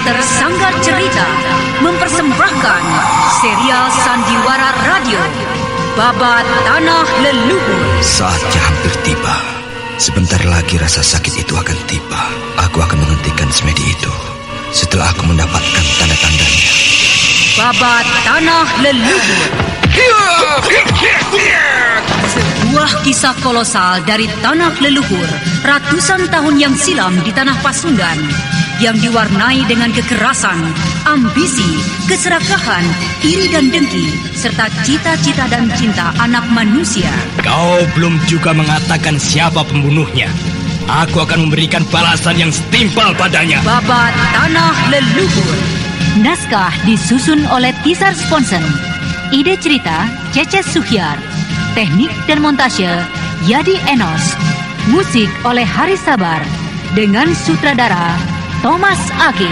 Teater Sanggar Cerita mempersembahkan serial sandiwara radio Babat Tanah Leluhur. Saatnya hampir tiba. Sebentar lagi rasa sakit itu akan tiba. Aku akan menghentikan semedi itu setelah aku mendapatkan tanda-tandanya. Babat Tanah Leluhur. Sebuah kisah kolosal dari tanah leluhur ratusan tahun yang silam di tanah Pasundan yang diwarnai dengan kekerasan, ambisi, keserakahan, iri dan dengki, serta cita-cita dan cinta anak manusia. Kau belum juga mengatakan siapa pembunuhnya. Aku akan memberikan balasan yang setimpal padanya. Babat Tanah Leluhur. Naskah disusun oleh Tisar Sponsen. Ide cerita Cece Suhyar. Teknik dan montase Yadi Enos. Musik oleh Haris Sabar dengan sutradara Thomas Ake.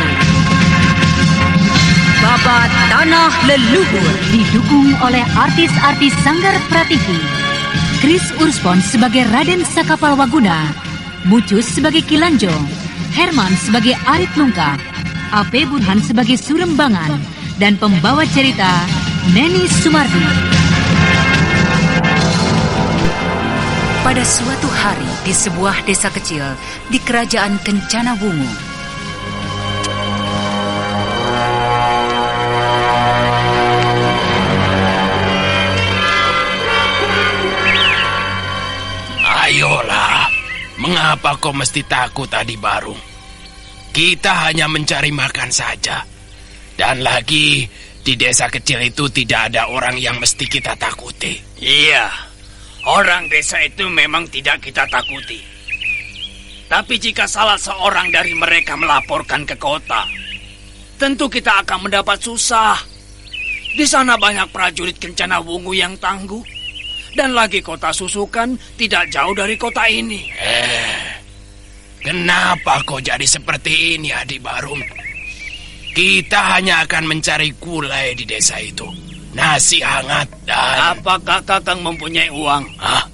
Babat Tanah Leluhur didukung oleh artis-artis Sanggar Prativi. Chris Urspon sebagai Raden Sakapalwaguna, Mucus sebagai Kilanjo, Herman sebagai Arit Lungkah, A.P. Burhan sebagai Surembangan, dan pembawa cerita Neni Sumardi. Pada suatu hari di sebuah desa kecil di kerajaan Kencana Wungu. Ayolah, mengapa kau mesti takut, Adi Barung? Kita hanya mencari makan saja. Dan lagi, di desa kecil itu tidak ada orang yang mesti kita takuti. Iya, orang desa itu memang tidak kita takuti. Tapi jika salah seorang dari mereka melaporkan ke kota, tentu kita akan mendapat susah. Di sana banyak prajurit Kencana Wungu yang tangguh. Dan lagi kota Susukan tidak jauh dari kota ini. Kenapa kau jadi seperti ini, Adi Barung? Kita hanya akan mencari gulai di desa itu. Nasi hangat dan... Apakah Kakang mempunyai uang? Hah?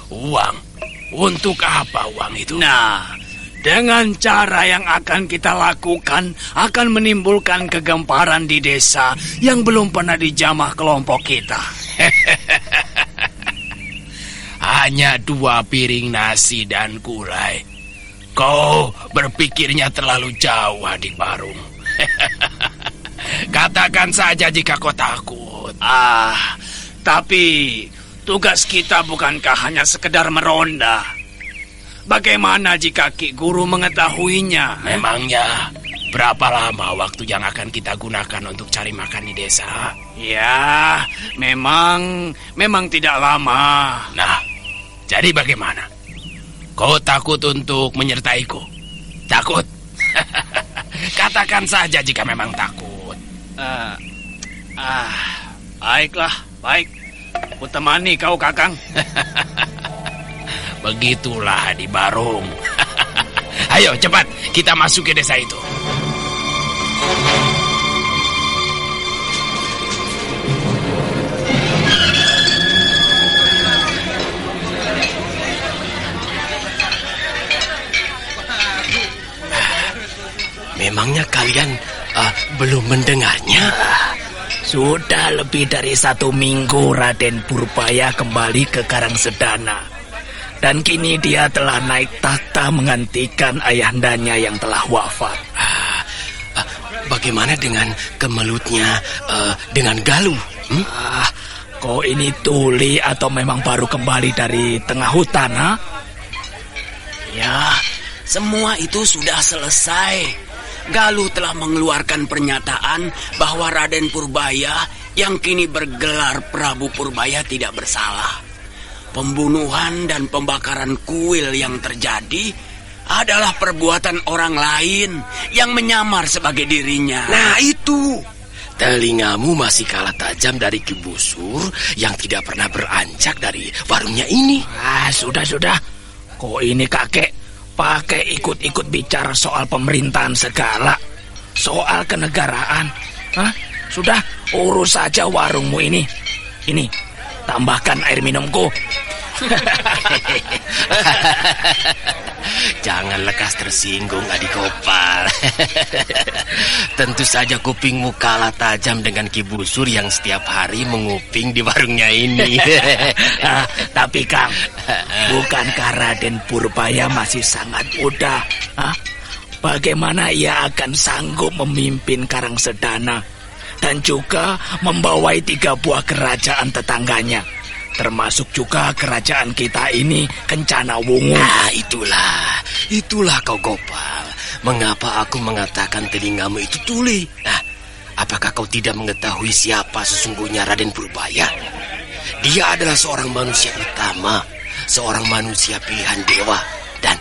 Uang? Untuk apa uang itu? Nah, dengan cara yang akan kita lakukan akan menimbulkan kegemparan di desa yang belum pernah dijamah kelompok kita. Hanya 2 piring nasi dan gulai. Kau berpikirnya terlalu jauh, Adi Barung. Katakan saja jika kau takut. Tapi tugas kita bukankah hanya sekedar meronda? Bagaimana jika Ki Guru mengetahuinya? Memangnya berapa lama waktu yang akan kita gunakan untuk cari makan di desa? Ya, memang tidak lama. Nah, jadi bagaimana? Kau takut untuk menyertaiku? Takut? Katakan saja jika memang takut. Baiklah, baik. Ku temani kau, Kakang. Begitulah di Barung. Ayo cepat kita masuk ke desa itu. Memangnya kalian belum mendengarnya? Sudah lebih dari 1 minggu Raden Purbaya kembali ke Karangsedana. Dan kini dia telah naik takhta menggantikan ayahandanya yang telah wafat. Bagaimana dengan kemelutnya, dengan Galuh? Kau ini tuli atau memang baru kembali dari tengah hutan, ha? Ya, semua itu sudah selesai. Galuh telah mengeluarkan pernyataan bahwa Raden Purbaya yang kini bergelar Prabu Purbaya tidak bersalah. Pembunuhan dan pembakaran kuil yang terjadi adalah perbuatan orang lain yang menyamar sebagai dirinya. Nah itu, telingamu masih kalah tajam dari Ki Busur yang tidak pernah beranjak dari warungnya ini. Sudah. Kok ini kakek pakai ikut-ikut bicara soal pemerintahan segala, soal kenegaraan. Sudah, urus saja warungmu ini. Ini, tambahkan air minumku. Jangan lekas tersinggung, Adik Gopal. Tentu saja kupingmu kalah tajam dengan Ki Busur yang setiap hari menguping di warungnya ini. Tapi Kang, bukankah Raden Purbaya masih sangat muda? Bagaimana ia akan sanggup memimpin Karangsedana dan juga membawai 3 buah kerajaan tetangganya, termasuk juga kerajaan kita ini, Kencana Wungu? Itulah kau Gopal. Mengapa aku mengatakan telingamu itu tuli? Apakah kau tidak mengetahui siapa sesungguhnya Raden Purbaya? Dia adalah seorang manusia utama, seorang manusia pilihan dewa, dan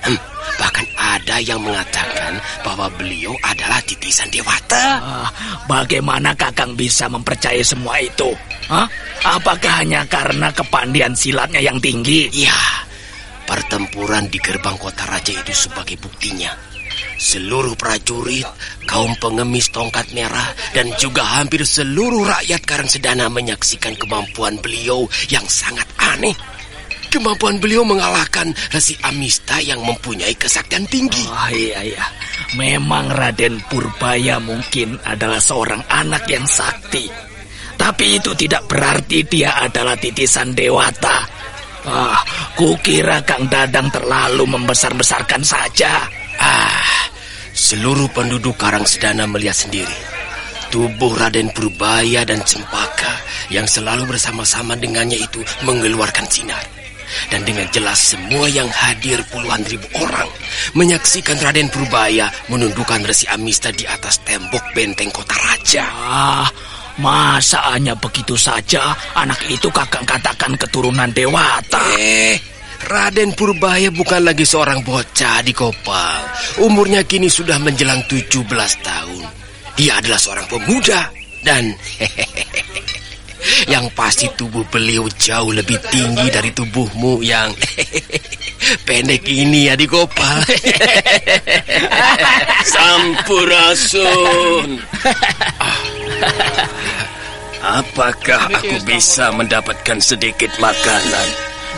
bahkan ada yang mengatakan bahwa beliau adalah titisan dewata. Bagaimana Kakang bisa mempercayai semua itu? Apakah hanya karena kepandian silatnya yang tinggi? Ya, pertempuran di gerbang kota raja itu sebagai buktinya. Seluruh prajurit, kaum pengemis tongkat merah, dan juga hampir seluruh rakyat Karangsedana menyaksikan kemampuan beliau yang sangat aneh. Kemampuan beliau mengalahkan Resi Amista yang mempunyai kesaktian tinggi. Iya. Memang Raden Purbaya mungkin adalah seorang anak yang sakti. Tapi itu tidak berarti dia adalah titisan dewata. Kukira Kang Dadang terlalu membesar-besarkan saja. Seluruh penduduk Karangsedana melihat sendiri. Tubuh Raden Purbaya dan Cempaka yang selalu bersama-sama dengannya itu mengeluarkan sinar. Dan dengan jelas semua yang hadir puluhan ribu orang menyaksikan Raden Purbaya menundukkan Resi Amista di atas tembok benteng kota raja. Masa hanya begitu saja anak itu Kakang katakan keturunan dewata? Raden Purbaya bukan lagi seorang bocah di Gopal. Umurnya kini sudah menjelang 17 tahun. Dia adalah seorang pemuda dan yang pasti tubuh beliau jauh lebih tinggi dari tubuhmu yang pendek ini ya di Gopal. Sampurasun. Apakah aku bisa mendapatkan sedikit makanan?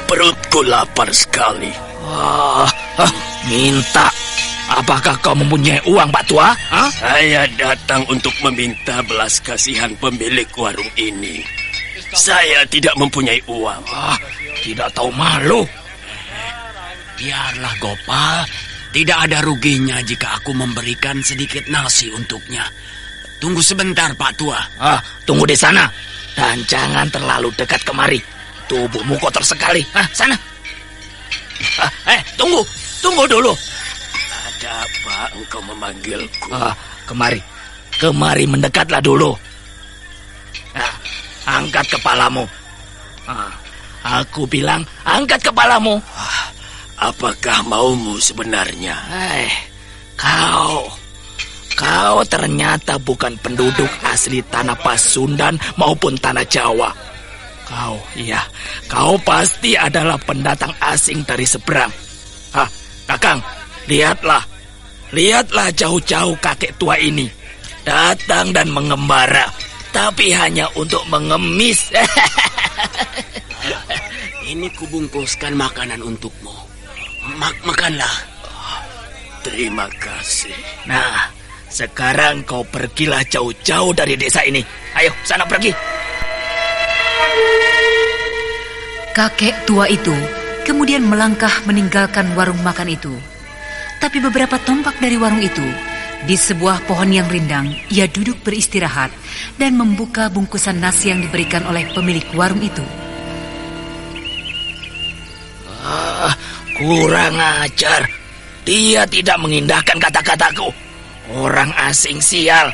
Perutku lapar sekali. Minta. Apakah kau mempunyai uang, Pak Tua? Saya datang untuk meminta belas kasihan pemilik warung ini. Saya tidak mempunyai uang. Tidak tahu malu. Biarlah Gopal, tidak ada ruginya jika aku memberikan sedikit nasi untuknya. Tunggu sebentar, Pak Tua. Tunggu di sana. Dan jangan terlalu dekat kemari. Tubuhmu kotor sekali. Sana. Tunggu dulu. Ada apa engkau memanggilku? Kemari mendekatlah dulu. Angkat kepalamu. Aku bilang angkat kepalamu. Apakah maumu sebenarnya? Kau ternyata bukan penduduk asli tanah Pasundan maupun tanah Jawa. Kau pasti adalah pendatang asing dari seberang. Kakang, lihatlah jauh-jauh kakek tua ini datang dan mengembara, tapi hanya untuk mengemis. Ini kubungkuskan makanan untukmu. Makanlah. Terima kasih. Nah, sekarang kau pergilah jauh-jauh dari desa ini. Ayo, sana pergi. Kakek tua itu kemudian melangkah meninggalkan warung makan itu. Tapi beberapa tombak dari warung itu, di sebuah pohon yang rindang, ia duduk beristirahat dan membuka bungkusan nasi yang diberikan oleh pemilik warung itu. Kurang ajar. Dia tidak mengindahkan kata-kataku. Orang asing sial.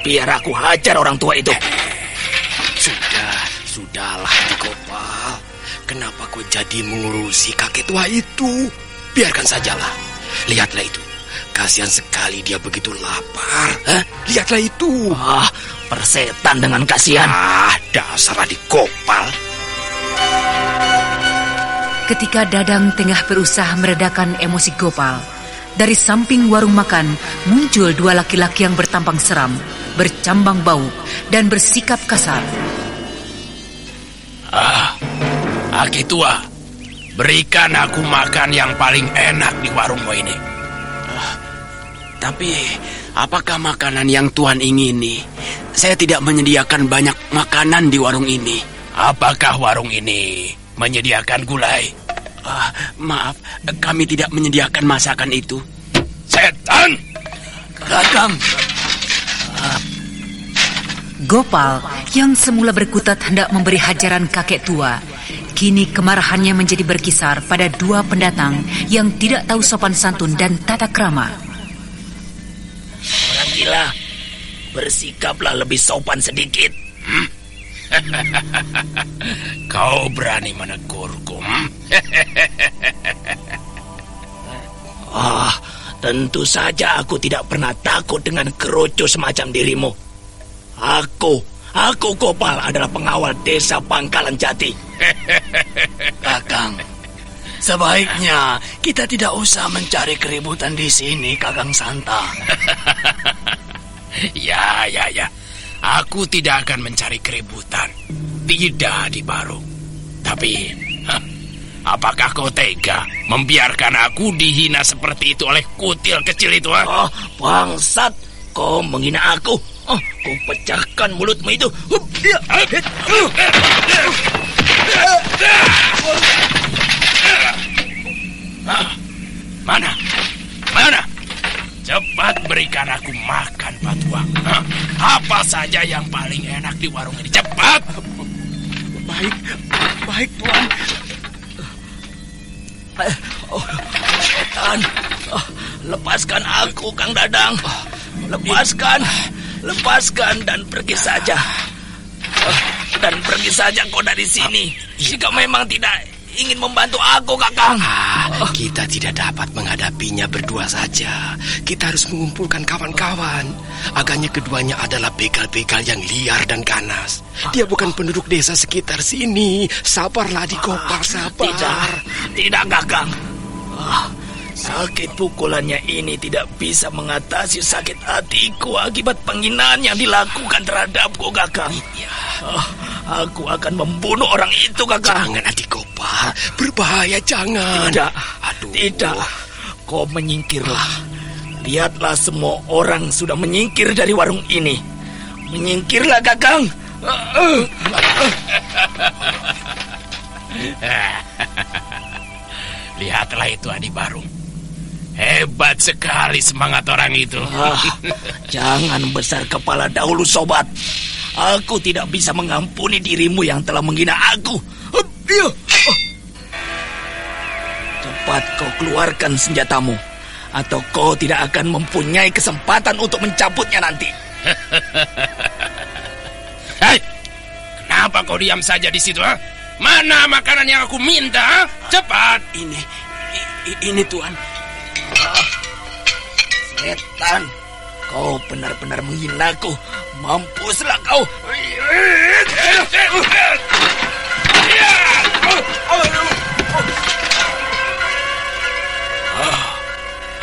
Biar aku hajar orang tua itu. Sudahlah, Gopal. Kenapa kau jadi mengurusi kakek tua itu? Biarkan sajalah. Lihatlah itu. Kasihan sekali dia begitu lapar. Lihatlah itu. Persetan dengan kasihan. Dasar adik Gopal. Ketika Dadang tengah berusaha meredakan emosi Gopal, dari samping warung makan muncul 2 laki-laki yang bertampang seram, bercambang bau, dan bersikap kasar. Aki tua, berikan aku makan yang paling enak di warungmu ini. Tapi, apakah makanan yang Tuan ingini? Saya tidak menyediakan banyak makanan di warung ini. Apakah warung ini menyediakan gulai? Maaf, kami tidak menyediakan masakan itu. Setan! Kakang. Gopal yang semula berkutat hendak memberi hajaran kakek tua, kini kemarahannya menjadi berkisar pada dua pendatang yang tidak tahu sopan santun dan tata krama. Orang gila, bersikaplah lebih sopan sedikit. Kau berani menegurku? Tentu saja aku tidak pernah takut dengan kerucu semacam dirimu. Aku Gopal adalah pengawal desa Pangkalan Jati. Kakang, sebaiknya kita tidak usah mencari keributan di sini, Kakang Santa. Ya. Aku tidak akan mencari keributan. Tidak, Adibarung. Tapi, apakah kau tega membiarkan aku dihina seperti itu oleh kutil kecil itu? Bangsat, kau menghina aku. Ku pecahkan mulutmu itu. Mana? Cepat berikan aku makan, Patuang. Apa saja yang paling enak di warung ini? Cepat! Baik, Tuan. Setan, lepaskan aku, Kang Dadang. Lepaskan dan pergi saja. Dan pergi saja kau dari sini. Jika memang tidak ingin membantu aku, Kakang. Kita tidak dapat menghadapinya berdua saja. Kita harus mengumpulkan kawan-kawan. Agaknya keduanya adalah begal-begal yang liar dan ganas. Dia bukan penduduk desa sekitar sini. Sabarlah di Gopal, sabar. Tidak, Kakang. Sakit pukulannya ini tidak bisa mengatasi sakit hatiku akibat penghinaan yang dilakukan terhadapku, Kakang. Aku akan membunuh orang itu, Kakang. Jangan, Adik Gopal. Berbahaya, jangan. Tidak. Kau menyingkirlah. Lihatlah, semua orang sudah menyingkir dari warung ini. Menyingkirlah, Kakang. Lihatlah itu, Adibarung. Hebat sekali semangat orang itu. Jangan besar kepala dahulu, sobat. Aku tidak bisa mengampuni dirimu yang telah menghina aku. Cepat kau keluarkan senjatamu, atau kau tidak akan mempunyai kesempatan untuk mencabutnya nanti. Hei, kenapa kau diam saja di situ? Mana makanan yang aku minta? Cepat! Ini Tuan. Setan, kau benar-benar menghinaku. Mampuslah kau.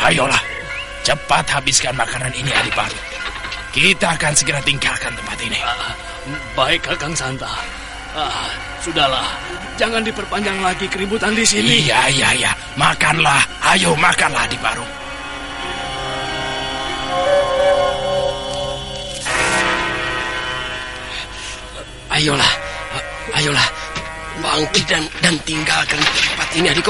Ayolah, cepat habiskan makanan ini, Adibarung. Kita akan segera tinggalkan tempat ini. Baik, Kakang Santa. Sudahlah, jangan diperpanjang lagi keributan di sini. Iya. Makanlah. Ayo, makanlah, Adibarung. Ayolah. Bangkit dan tinggalkan tempat ini, Adik.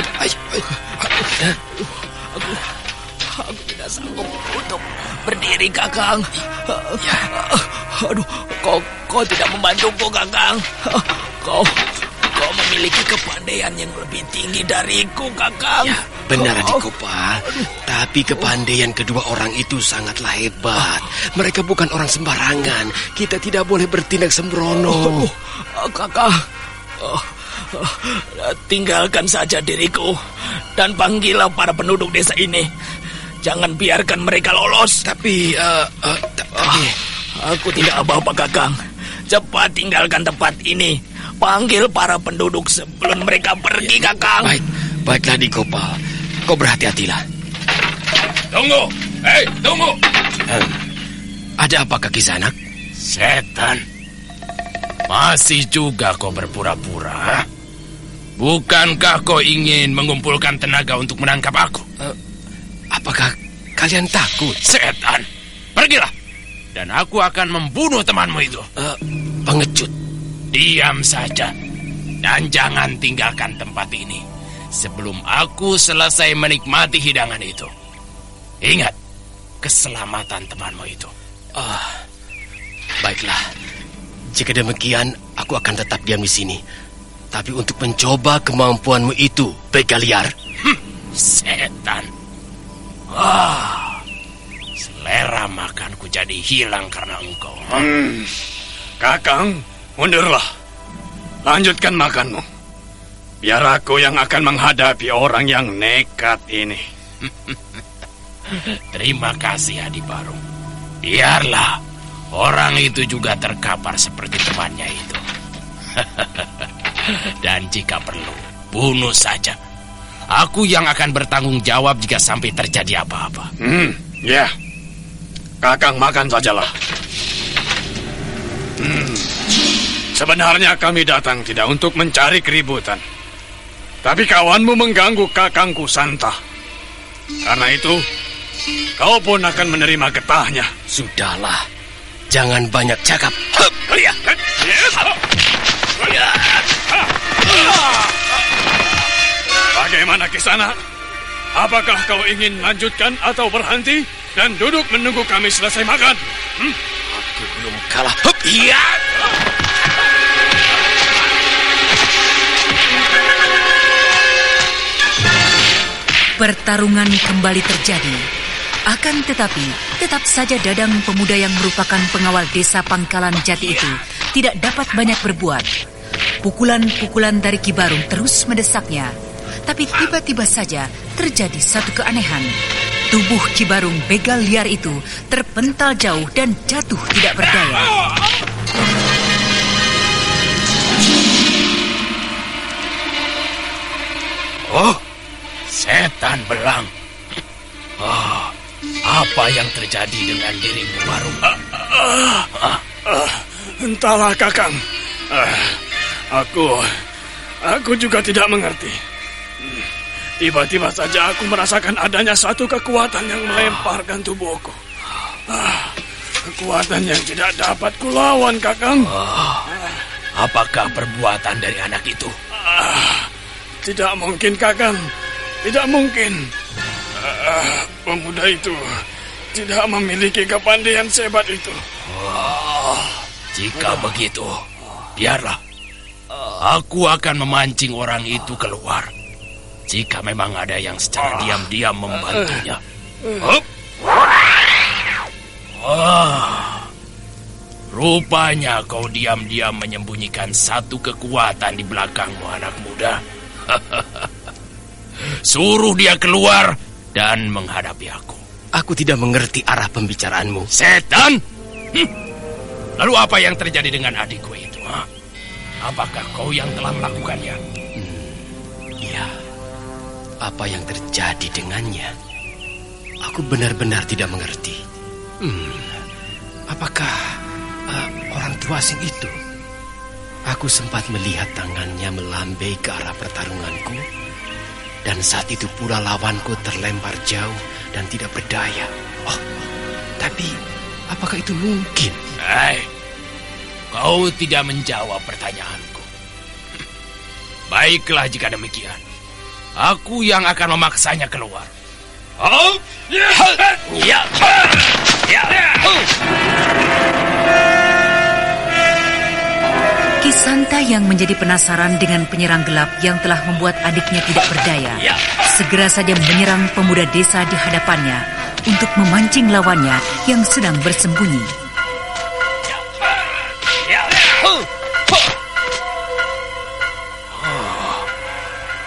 Aku tidak sanggup untuk berdiri, Kakang. Ya. Aduh, kau tidak membantuku, Kakang. Kau memiliki kepandaian yang lebih tinggi dariku, Kakang. Ya, benar, Adik Gopal. Tapi kepandaian kedua orang itu sangatlah hebat. Mereka bukan orang sembarangan. Kita tidak boleh bertindak sembrono. Kakang, tinggalkan saja diriku dan panggillah para penduduk desa ini. Jangan biarkan mereka lolos. Tapi aku tidak apa-apa, Kakang. Cepat tinggalkan tempat ini. Panggil para penduduk sebelum mereka pergi, Kakang. Baiklah, Adik Gopal. Kau berhati-hatilah. Tunggu. Tunggu. Ada apa, Kaki Sanak? Setan. Masih juga kau berpura-pura? Bukankah kau ingin mengumpulkan tenaga untuk menangkap aku? Apakah kalian takut? Setan, pergilah. Dan aku akan membunuh temanmu itu. Pengecut. Diam saja. Dan jangan tinggalkan tempat ini sebelum aku selesai menikmati hidangan itu. Ingat, keselamatan temanmu itu. Baiklah. Jika demikian, aku akan tetap diam di sini. Tapi untuk mencoba kemampuanmu itu, begal liar. Setan. Selera makanku jadi hilang karena engkau. Kakang, mundurlah. Lanjutkan makanmu. Biar aku yang akan menghadapi orang yang nekat ini. Terima kasih, Adibarung. Biarlah orang itu juga terkapar seperti temannya itu. Dan jika perlu, bunuh saja. Aku yang akan bertanggung jawab jika sampai terjadi apa-apa. Ya. Kakang makan sajalah. Sebenarnya kami datang tidak untuk mencari keributan. Tapi kawanmu mengganggu kakangku Santa. Karena itu, kau pun akan menerima getahnya. Sudahlah. Jangan banyak cakap. Bagaimana Kisana? Apakah kau ingin lanjutkan atau berhenti dan duduk menunggu kami selesai makan? Aku belum kalah. Pertarungan kembali terjadi. Akan tetapi, tetap saja Dadang, pemuda yang merupakan pengawal desa Pangkalan Jati itu, tidak dapat banyak berbuat. Pukulan-pukulan dari Ki Barung terus mendesaknya. Tapi tiba-tiba saja terjadi satu keanehan. Tubuh Ki Barung begal liar itu terpental jauh dan jatuh tidak berdaya. Oh, setan belang. Apa yang terjadi dengan dirimu, Barung? Entahlah, Kakang. Aku juga tidak mengerti. Tiba-tiba saja aku merasakan adanya satu kekuatan yang melemparkan tubuhku. Kekuatan yang tidak dapat kulawan, Kakang. Apakah perbuatan dari anak itu? Tidak mungkin, Kakang. Tidak mungkin. Pemuda itu tidak memiliki kepandaian sehebat itu. Jika begitu, biarlah. Aku akan memancing orang itu keluar. Jika memang ada yang secara diam-diam membantunya. Rupanya kau diam-diam menyembunyikan satu kekuatan di belakangmu, anak muda. Suruh dia keluar dan menghadapi aku. Aku tidak mengerti arah pembicaraanmu. Setan! Lalu apa yang terjadi dengan adikku itu? Apakah kau yang telah melakukannya? Iya. Apa yang terjadi dengannya? Aku benar-benar tidak mengerti. Apakah orang tua asing itu? Aku sempat melihat tangannya melambai ke arah pertarunganku. Dan saat itu pula lawanku terlempar jauh dan tidak berdaya. Tapi apakah itu mungkin? Kau tidak menjawab pertanyaanku. Baiklah jika demikian. Aku yang akan memaksanya keluar. Ki Santa yang menjadi penasaran dengan penyerang gelap yang telah membuat adiknya tidak berdaya, segera saja menyerang pemuda desa di hadapannya untuk memancing lawannya yang sedang bersembunyi.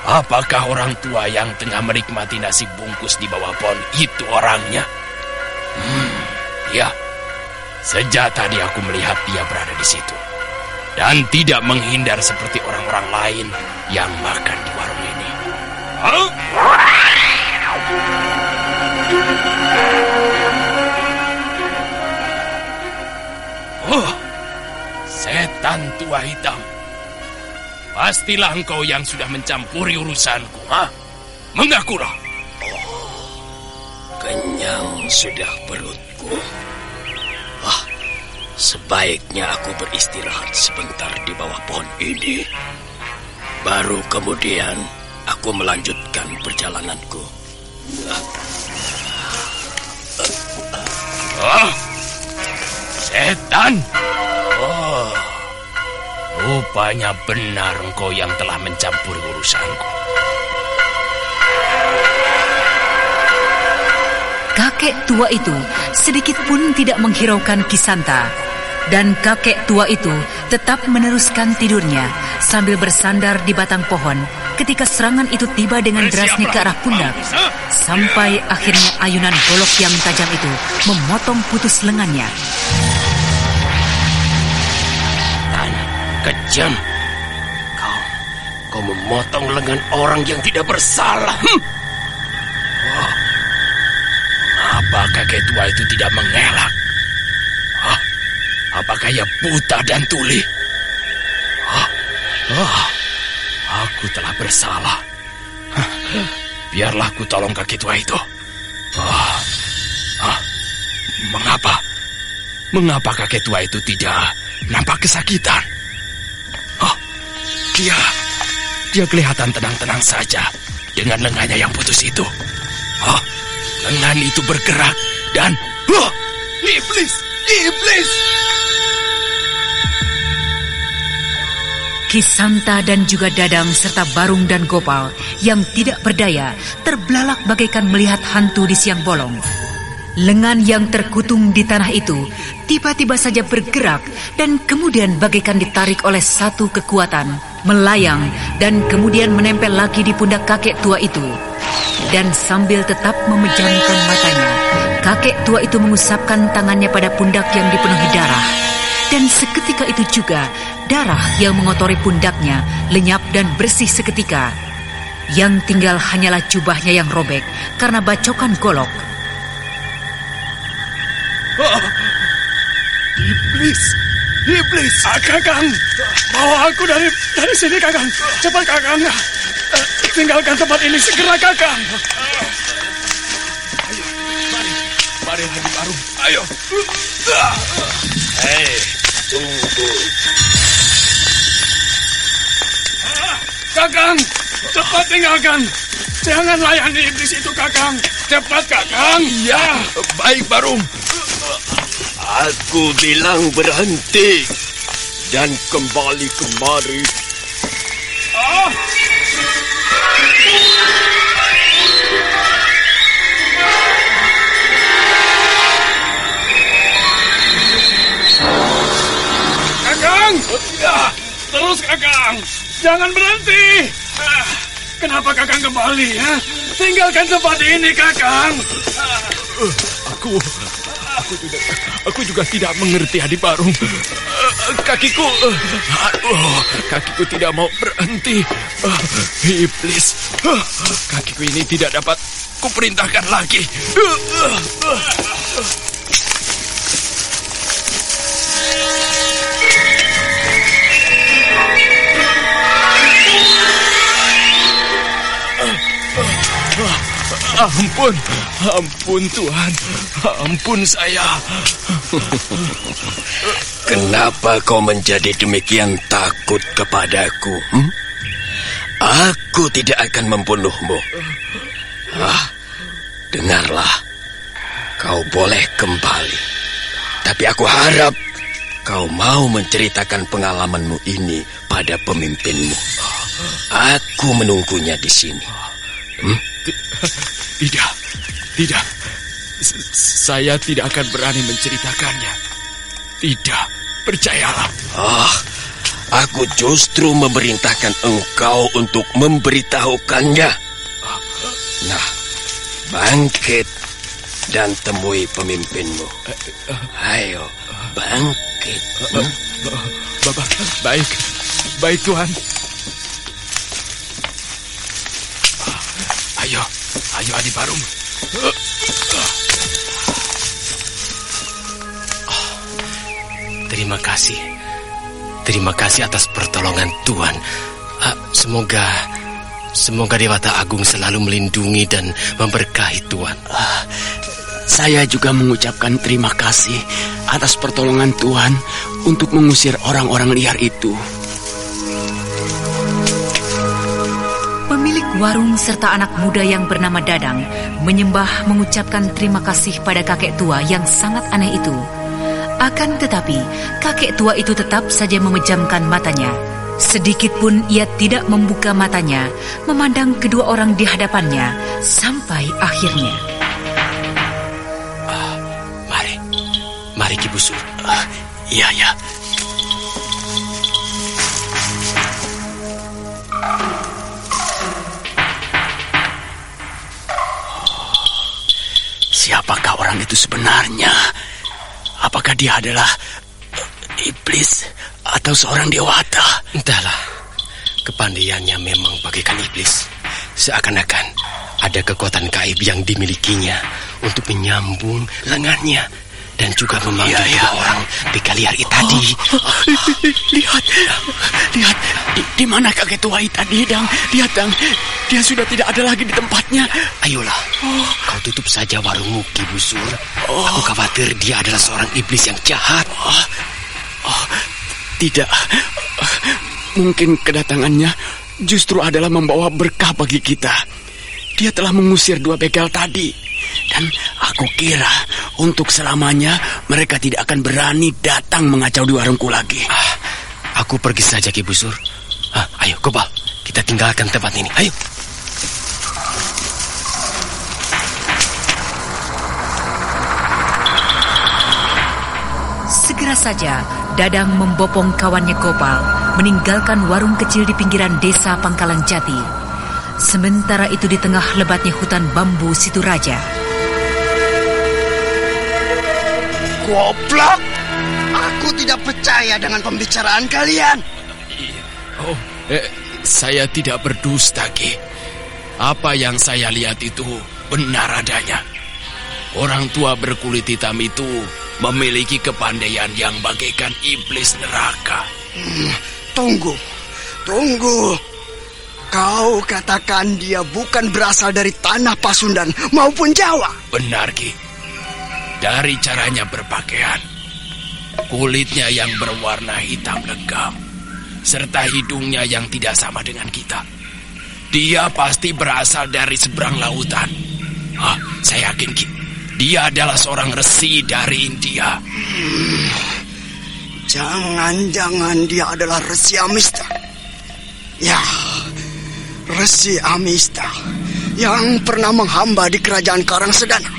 Apakah orang tua yang tengah menikmati nasi bungkus di bawah pohon itu orangnya? Ya, sejak tadi aku melihat dia berada di situ. Dan tidak menghindar seperti orang-orang lain yang makan di warung ini. Setan tua hitam. Pastilah engkau yang sudah mencampuri urusanku, ha? Mengakulah. Kenyang sudah perutku. Sebaiknya aku beristirahat sebentar di bawah pohon ini. Baru kemudian aku melanjutkan perjalananku. Setan! Rupanya benar engkau yang telah mencampuri urusanku. Kakek tua itu sedikit pun tidak menghiraukan Kisanta. Dan kakek tua itu tetap meneruskan tidurnya sambil bersandar di batang pohon ketika serangan itu tiba dengan derasnya ke arah pundak. Sampai akhirnya ayunan golok yang tajam itu memotong putus lengannya. Dan kejam. Kau memotong lengan orang yang tidak bersalah. Mengapa kakek tua itu tidak mengelak? Apakah ia buta dan tuli? Aku telah bersalah. Biarlah ku tolong kakek tua itu. Mengapa kakek tua itu tidak nampak kesakitan? Dia kelihatan tenang-tenang saja dengan lengannya yang putus itu. Lengan itu bergerak dan... Iblis! Kisanta dan juga Dadang serta Barung dan Gopal yang tidak berdaya terbelalak bagaikan melihat hantu di siang bolong. Lengan yang terkutung di tanah itu tiba-tiba saja bergerak dan kemudian bagaikan ditarik oleh satu kekuatan, melayang dan kemudian menempel lagi di pundak kakek tua itu. Dan sambil tetap memejamkan matanya, kakek tua itu mengusapkan tangannya pada pundak yang dipenuhi darah. Dan seketika itu juga, darah yang mengotori pundaknya lenyap dan bersih seketika. Yang tinggal hanyalah jubahnya yang robek karena bacokan golok. Iblis! Kakang! Bawa aku dari sini, Kakang! Cepat, Kakang! Tinggalkan tempat ini segera, Kakang! Ayo, mari Hadi Barung, ayo! Hei, tunggu. Kakang, cepat tinggalkan! Jangan layani iblis itu, Kakang! Cepat, Kakang! Ya, baik Barung. Aku bilang berhenti dan kembali kemari. Kakang! Terus, Kakang! Jangan berhenti! Kenapa Kakang kembali? Tinggalkan tempat ini, Kakang! Aku juga tidak mengerti, Hadi Barung. Kakiku tidak mau berhenti. Iblis, kakiku ini tidak dapat kuperintahkan lagi. Ampun Tuhan, ampun saya. Kenapa kau menjadi demikian takut kepadaku? Aku tidak akan membunuhmu. Dengarlah, kau boleh kembali. Tapi aku harap kau mau menceritakan pengalamanmu ini pada pemimpinmu. Aku menunggunya di sini. Tidak. Saya tidak akan berani menceritakannya. Tidak, percayalah. Aku justru memerintahkan engkau untuk memberitahukannya. Nah, bangkit dan temui pemimpinmu. Ayo, bangkit. Baik Tuhan. Ayo Hadi Barung. Terima kasih atas pertolongan Tuan. Semoga Dewata Agung selalu melindungi dan memberkahi Tuan. Saya juga mengucapkan terima kasih atas pertolongan Tuhan untuk mengusir orang-orang liar itu. Pemilik warung serta anak muda yang bernama Dadang menyembah mengucapkan terima kasih pada kakek tua yang sangat aneh itu. Akan tetapi, kakek tua itu tetap saja memejamkan matanya. Sedikit pun ia tidak membuka matanya, memandang kedua orang di hadapannya, sampai akhirnya. Mari Ki Busur. Iya. Siapakah orang itu sebenarnya? Apakah dia adalah iblis atau seorang dewata? Entahlah, kepandaiannya memang bagaikan iblis. Seakan-akan ada kekuatan gaib yang dimilikinya untuk menyambung lengannya dan juga memanggil dua orang begal liar tadi. Lihat, di mana kakek tua tadi, Dang? Lihat, Dang, dia sudah tidak ada lagi di tempatnya. Ayolah, kau tutup saja warungmu, Ki Busur. Aku khawatir dia adalah seorang iblis yang jahat. Tidak, mungkin kedatangannya justru adalah membawa berkah bagi kita. Dia telah mengusir dua begal tadi. Dan aku kira untuk selamanya mereka tidak akan berani datang mengacau di warungku lagi. Aku pergi saja, Ki Busur. Ayo, Gopal, kita tinggalkan tempat ini. Ayo. Segera saja, Dadang membopong kawannya Gopal, meninggalkan warung kecil di pinggiran desa Pangkalan Jati. Sementara itu di tengah lebatnya hutan bambu Situraja. Goblok! Aku tidak percaya dengan pembicaraan kalian. Saya tidak berdusta, Ki. Apa yang saya lihat itu benar adanya. Orang tua berkulit hitam itu memiliki kepandaian yang bagaikan iblis neraka. Tunggu. Kau katakan dia bukan berasal dari tanah Pasundan maupun Jawa. Benar, Ki. Dari caranya berpakaian, kulitnya yang berwarna hitam legam, serta hidungnya yang tidak sama dengan kita. Dia pasti berasal dari seberang lautan. Saya yakin, Ki, dia adalah seorang resi dari India. Jangan-jangan dia adalah Resi Amista. Ya, Resi Amista yang pernah menghamba di kerajaan Karangsedana.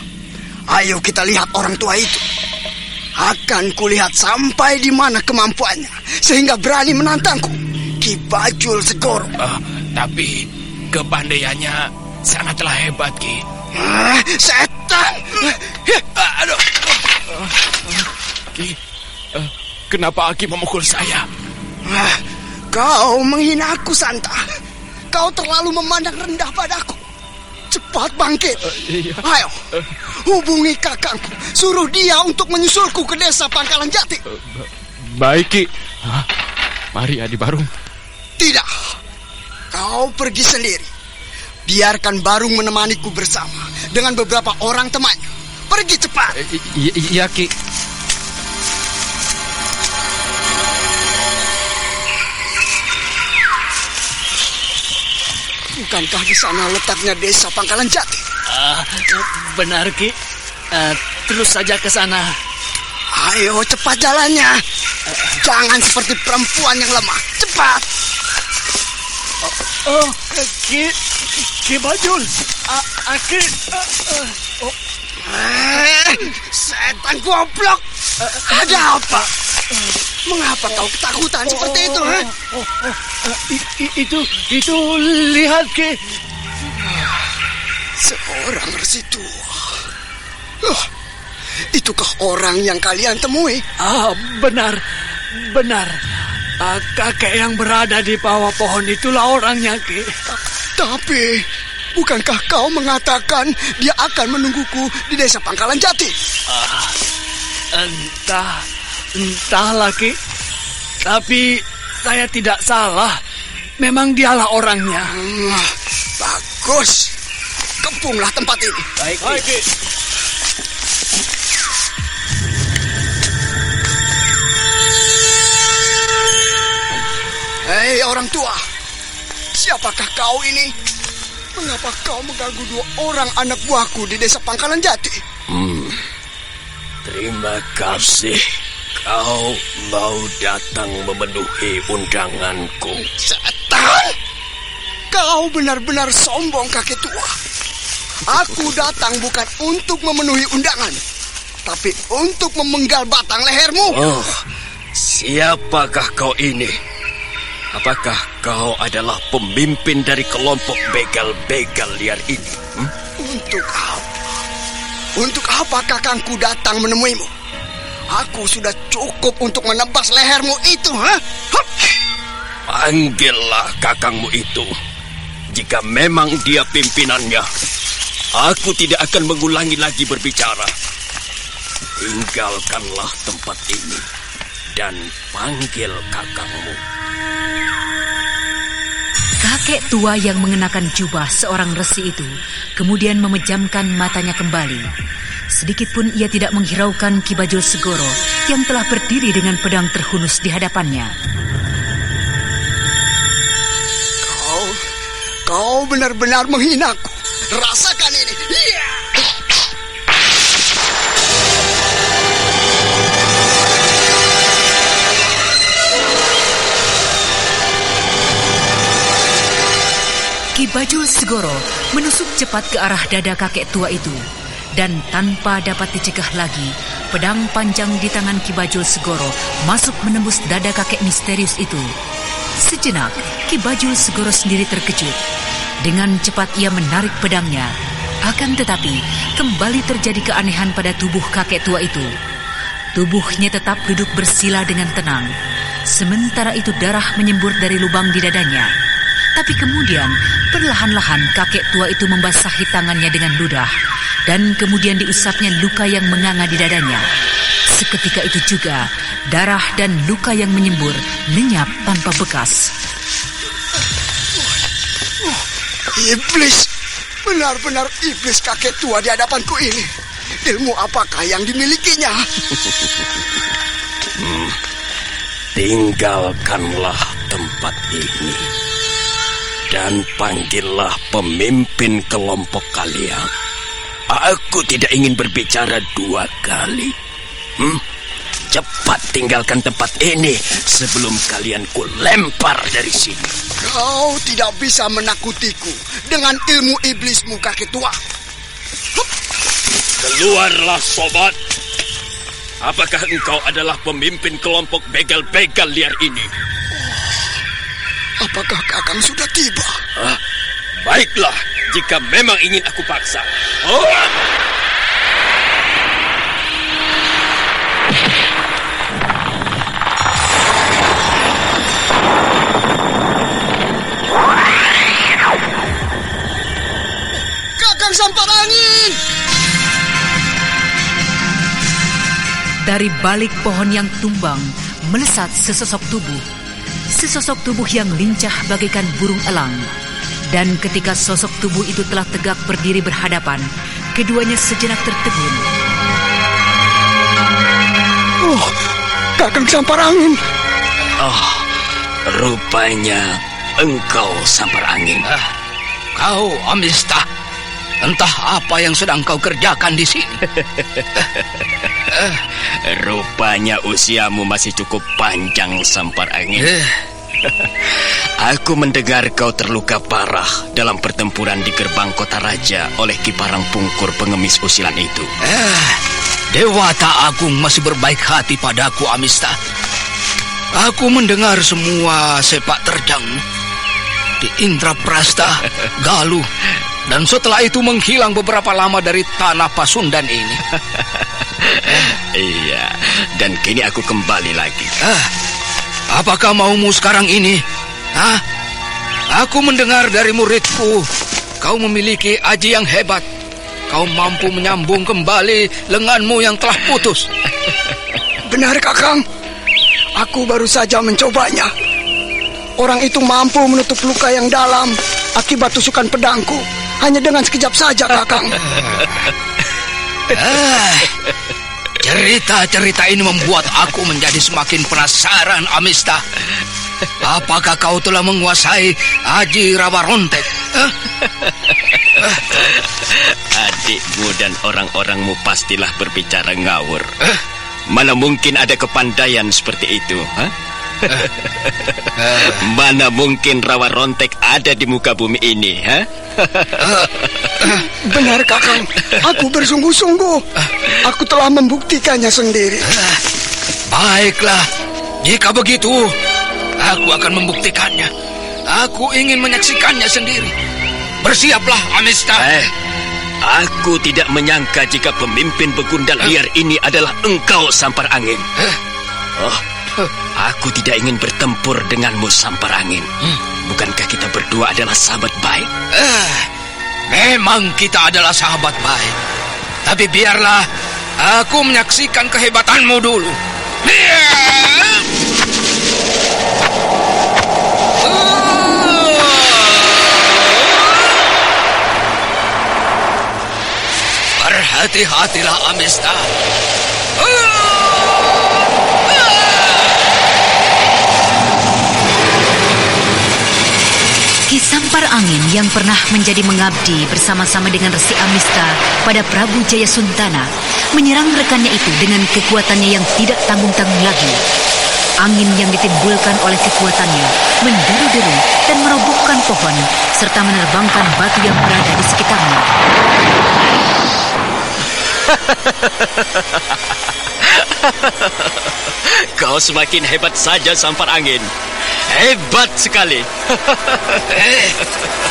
Ayo kita lihat orang tua itu. Akan kulihat sampai di mana kemampuannya sehingga berani menantangku, Ki Bajul Segoro. Tapi kepandaiannya sangatlah hebat, Ki. Setan! Aduh. Ki, kenapa Ki memukul saya? Kau menghina aku, Santa. Kau terlalu memandang rendah padaku. Cepat bangkit. Ayo, hubungi kakangku. Suruh dia untuk menyusulku ke desa Pangkalan Jati. Baik, Ki. Mari, Adi Barung. Tidak. Kau pergi sendiri. Biarkan Barung menemaniku bersama dengan beberapa orang temannya. Pergi cepat. Iya, Ki. Bukankah di sana letaknya desa Pangkalan Jati? Benar, Ki. Terus saja ke sana. Ayo cepat jalannya. Jangan seperti perempuan yang lemah. Cepat. Ki Bajul. Ki. Setan goblok. Ada apa? Mengapa kau ketakutan seperti itu? Itu lihat, Ki. Seorang resi tua. Itukah orang yang kalian temui? Benar. Kakek yang berada di bawah pohon itulah orangnya, Ki. Tapi bukankah kau mengatakan dia akan menungguku di desa Pangkalan Jati? Entahlah, Ki. Tapi saya tidak salah. Memang dialah orangnya. Bagus. Kepunglah tempat ini. Baik. Hei orang tua, siapakah kau ini? Mengapa kau mengganggu 2 orang anak buahku di desa Pangkalan Jati? Terima kasih. Kau mau datang memenuhi undanganku. Setan! Kau benar-benar sombong, kakek tua. Aku datang bukan untuk memenuhi undangan, tapi untuk memenggal batang lehermu. Oh, siapakah kau ini? Apakah kau adalah pemimpin dari kelompok begal-begal liar ini? Untuk apa? Untuk apa kakangku datang menemuimu? Aku sudah cukup untuk menebas lehermu itu, ha? Panggillah kakangmu itu. Jika memang dia pimpinannya, aku tidak akan mengulangi lagi berbicara. Tinggalkanlah tempat ini dan panggil kakangmu. Kakek tua yang mengenakan jubah seorang resi itu kemudian memejamkan matanya kembali. Sedikitpun ia tidak menghiraukan Ki Bajul Segoro yang telah berdiri dengan pedang terhunus di hadapannya. Kau benar-benar menghinaku. Rasakan ini. Iya! Ki Bajul Segoro menusuk cepat ke arah dada kakek tua itu. Dan tanpa dapat dicegah lagi, pedang panjang di tangan Ki Bajul Segoro masuk menembus dada kakek misterius itu. Sejenak, Ki Bajul Segoro sendiri terkejut. Dengan cepat ia menarik pedangnya. Akan tetapi, kembali terjadi keanehan pada tubuh kakek tua itu. Tubuhnya tetap duduk bersila dengan tenang. Sementara itu darah menyembur dari lubang di dadanya. Tapi kemudian, perlahan-lahan kakek tua itu membasahi tangannya dengan ludah. Dan kemudian diusapnya luka yang menganga di dadanya. Seketika itu juga, darah dan luka yang menyembur lenyap tanpa bekas. Iblis! Benar-benar iblis kakek tua di hadapanku ini. Ilmu apakah yang dimilikinya? Tinggalkanlah tempat ini dan panggillah pemimpin kelompok kalian. Aku tidak ingin berbicara 2 kali. Cepat tinggalkan tempat ini sebelum kalian kulempar dari sini. Kau tidak bisa menakutiku dengan ilmu iblismu, kakek tua. Keluarlah, sobat. Apakah engkau adalah pemimpin kelompok begal-begal liar ini? Apakah kakang sudah tiba? Baiklah, jika memang ingin aku paksa. Kakang Sampar Angin! Dari balik pohon yang tumbang, melesat sesosok tubuh. Sesosok tubuh yang lincah bagaikan burung elang. Dan ketika sosok tubuh itu telah tegak berdiri berhadapan, keduanya sejenak tertegun. Oh, Kakang Sampar Angin. Oh, rupanya engkau Sampar Angin. Kau, Amista. Entah apa yang sedang kau kerjakan di sini. Rupanya usiamu masih cukup panjang, Sampar Angin. Aku mendengar kau terluka parah dalam pertempuran di gerbang kota raja oleh Ki Parang Pungkur pengemis usilan itu. Dewata Agung masih berbaik hati padaku, Amista. Aku mendengar semua sepak terjangmu di Indraprasta, Galuh, dan setelah itu menghilang beberapa lama dari tanah Pasundan ini. Iya, dan kini aku kembali lagi. Apakah maumu sekarang ini? Aku mendengar dari muridku, kau memiliki aji yang hebat. Kau mampu menyambung kembali lenganmu yang telah putus. Benar, Kakang. Aku baru saja mencobanya. Orang itu mampu menutup luka yang dalam akibat tusukan pedangku hanya dengan sekejap saja, Kakang. Cerita-cerita ini membuat aku menjadi semakin penasaran, Amista. Apakah kau telah menguasai Aji Rawarontek? Adikmu dan orang-orangmu pastilah berbicara ngawur. Mana mungkin ada kepandaian seperti itu, Mana mungkin Rawarontek ada di muka bumi ini, Benar, Kakang. Aku bersungguh-sungguh. Aku telah membuktikannya sendiri. Baiklah, jika begitu, aku akan membuktikannya. Aku ingin menyaksikannya sendiri. Bersiaplah, Amista. Aku tidak menyangka jika pemimpin begundal liar ini adalah engkau, Sampar Angin. Aku tidak ingin bertempur denganmu, Sampar Angin. Bukankah kita berdua adalah sahabat baik? Memang kita adalah sahabat baik. Tapi biarlah aku menyaksikan kehebatanmu dulu. Berhati-hatilah, Amista. Ki Sampar Angin yang pernah menjadi mengabdi bersama-sama dengan Resi Amista pada Prabu Jayasuntana menyerang rekannya itu dengan kekuatannya yang tidak tanggung-tanggung lagi. Angin yang ditimbulkan oleh kekuatannya menderu-deru dan merobohkan pohon serta menerbangkan batu yang berada di sekitarnya. Kau semakin hebat saja, Sampar Angin. Hebat sekali.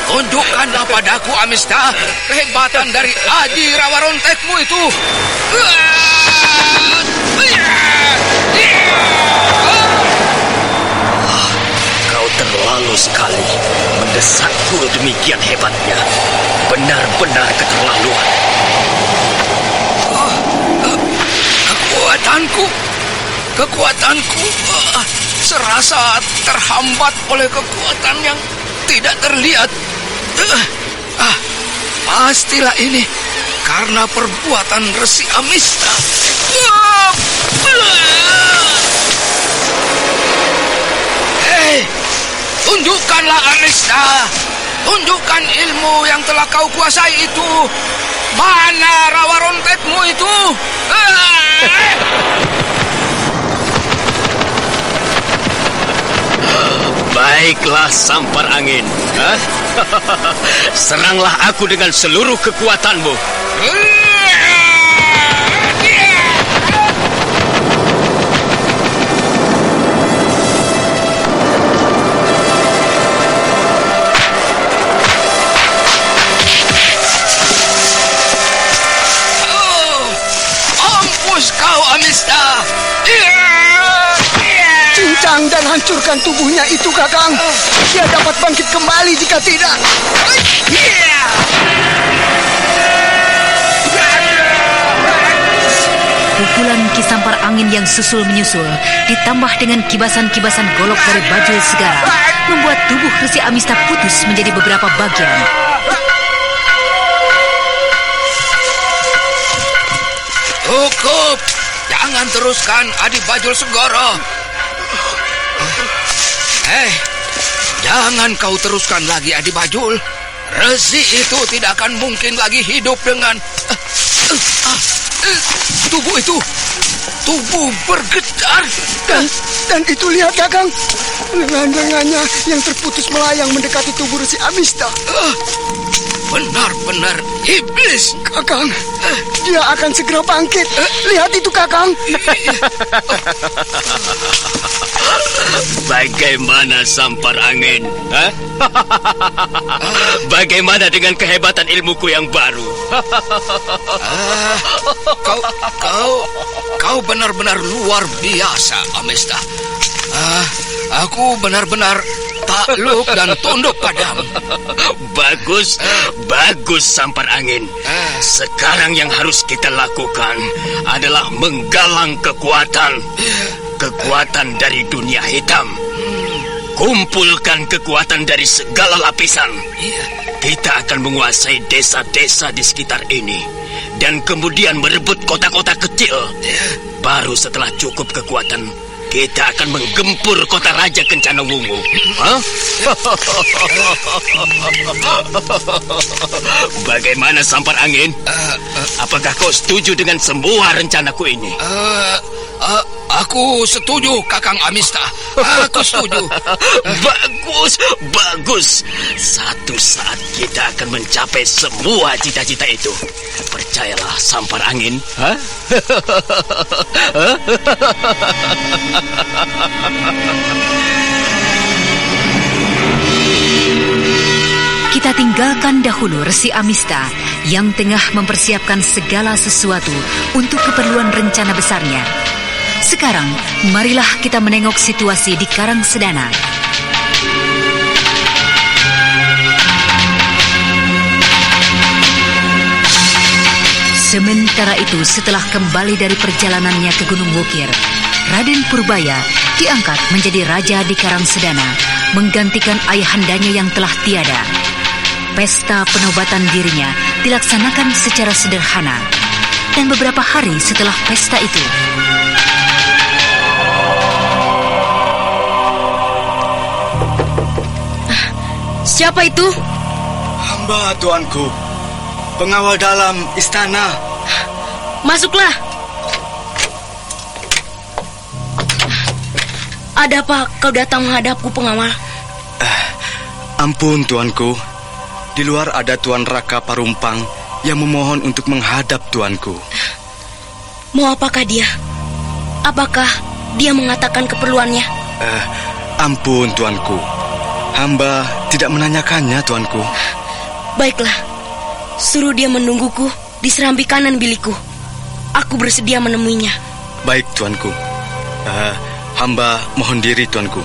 Tunjukkanlah padaku, Amista, kehebatan dari Aji Rawarontekmu itu. Kau terlalu sekali mendesakku demikian hebatnya. Benar-benar keterlaluan. Kekuatanku serasa terhambat oleh kekuatan yang tidak terlihat. Pastilah ini karena perbuatan Resi Amista. Tunjukkanlah, Amista. Tunjukkan ilmu yang telah kau kuasai itu. Mana Rawarontekmu itu? Baiklah, Sampar Angin. Seranglah aku dengan seluruh kekuatanmu. Mampus kau, Amista. Cincang dan hancurkan tubuhnya itu, Kakang. Dia dapat bangkit kembali jika tidak. Pukulan Ki Sampar Angin yang susul menyusul ditambah dengan kibasan-kibasan golok dari Bajul Segara membuat tubuh Resi Amista putus menjadi beberapa bagian. Cukup. Jangan teruskan, Adi Bajul Segara. Jangan kau teruskan lagi, Adi Bajul. Resi itu tidak akan mungkin lagi hidup dengan tubuh itu. Tubuh bergetar. Dan itu lihat, Kakang. Lengan-lengannya yang terputus melayang mendekati tubuh Resi Amista. Benar-benar iblis. Kakang, dia akan segera bangkit. Lihat itu, Kakang. Bagaimana, Sampar Angin? Bagaimana dengan kehebatan ilmuku yang baru? Kau benar-benar luar biasa, Amista. Aku benar-benar takluk dan tunduk padamu. Bagus, Sampar Angin. Sekarang yang harus kita lakukan adalah menggalang kekuatan dari dunia hitam. Kumpulkan kekuatan dari segala lapisan. Kita akan menguasai desa-desa di sekitar ini dan kemudian merebut kota-kota kecil. Baru setelah cukup kekuatan, kita akan menggempur kota Raja Kencana Wungu. Bagaimana Sampar Angin? Apakah kau setuju dengan semua rencanaku ini? Aku setuju, Kakang Amista. Aku setuju. Bagus. Satu saat kita akan mencapai semua cita-cita itu. Percayalah, Sampar Angin. Kita tinggalkan dahulu Resi Amista yang tengah mempersiapkan segala sesuatu untuk keperluan rencana besarnya. Sekarang, marilah kita menengok situasi di Karang Sedana. Sementara itu, setelah kembali dari perjalanannya ke Gunung Wukir, Raden Purbaya diangkat menjadi raja di Karang Sedana, menggantikan ayahandanya yang telah tiada. Pesta penobatan dirinya dilaksanakan secara sederhana, dan beberapa hari setelah pesta itu, siapa itu? Hamba, tuanku. Pengawal dalam istana. Masuklah. Ada apa kau datang menghadapku, pengawal? Ampun, tuanku. Di luar ada Tuan Raka Parumpang yang memohon untuk menghadap tuanku. Mau apakah dia? Apakah dia mengatakan keperluannya? Ampun, tuanku. Hamba tidak menanyakannya, tuanku. Baiklah, suruh dia menungguku di serambi kanan bilikku. Aku bersedia menemuinya. Baik, tuanku. Hamba mohon diri, tuanku.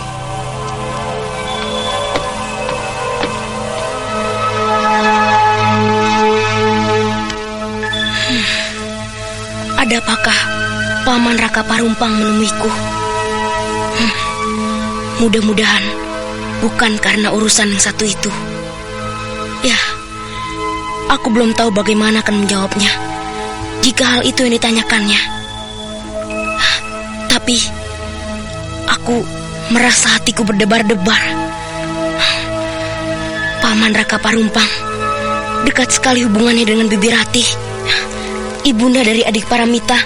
Ada apakah Paman Raka Parumpang menemuiku? Mudah-mudahan bukan karena urusan yang satu itu. Ya, aku belum tahu bagaimana akan menjawabnya jika hal itu yang ditanyakannya. Tapi aku merasa hatiku berdebar-debar. Paman Raka Parumpang dekat sekali hubungannya dengan Bibi Ratih, ibunda dari adik Paramita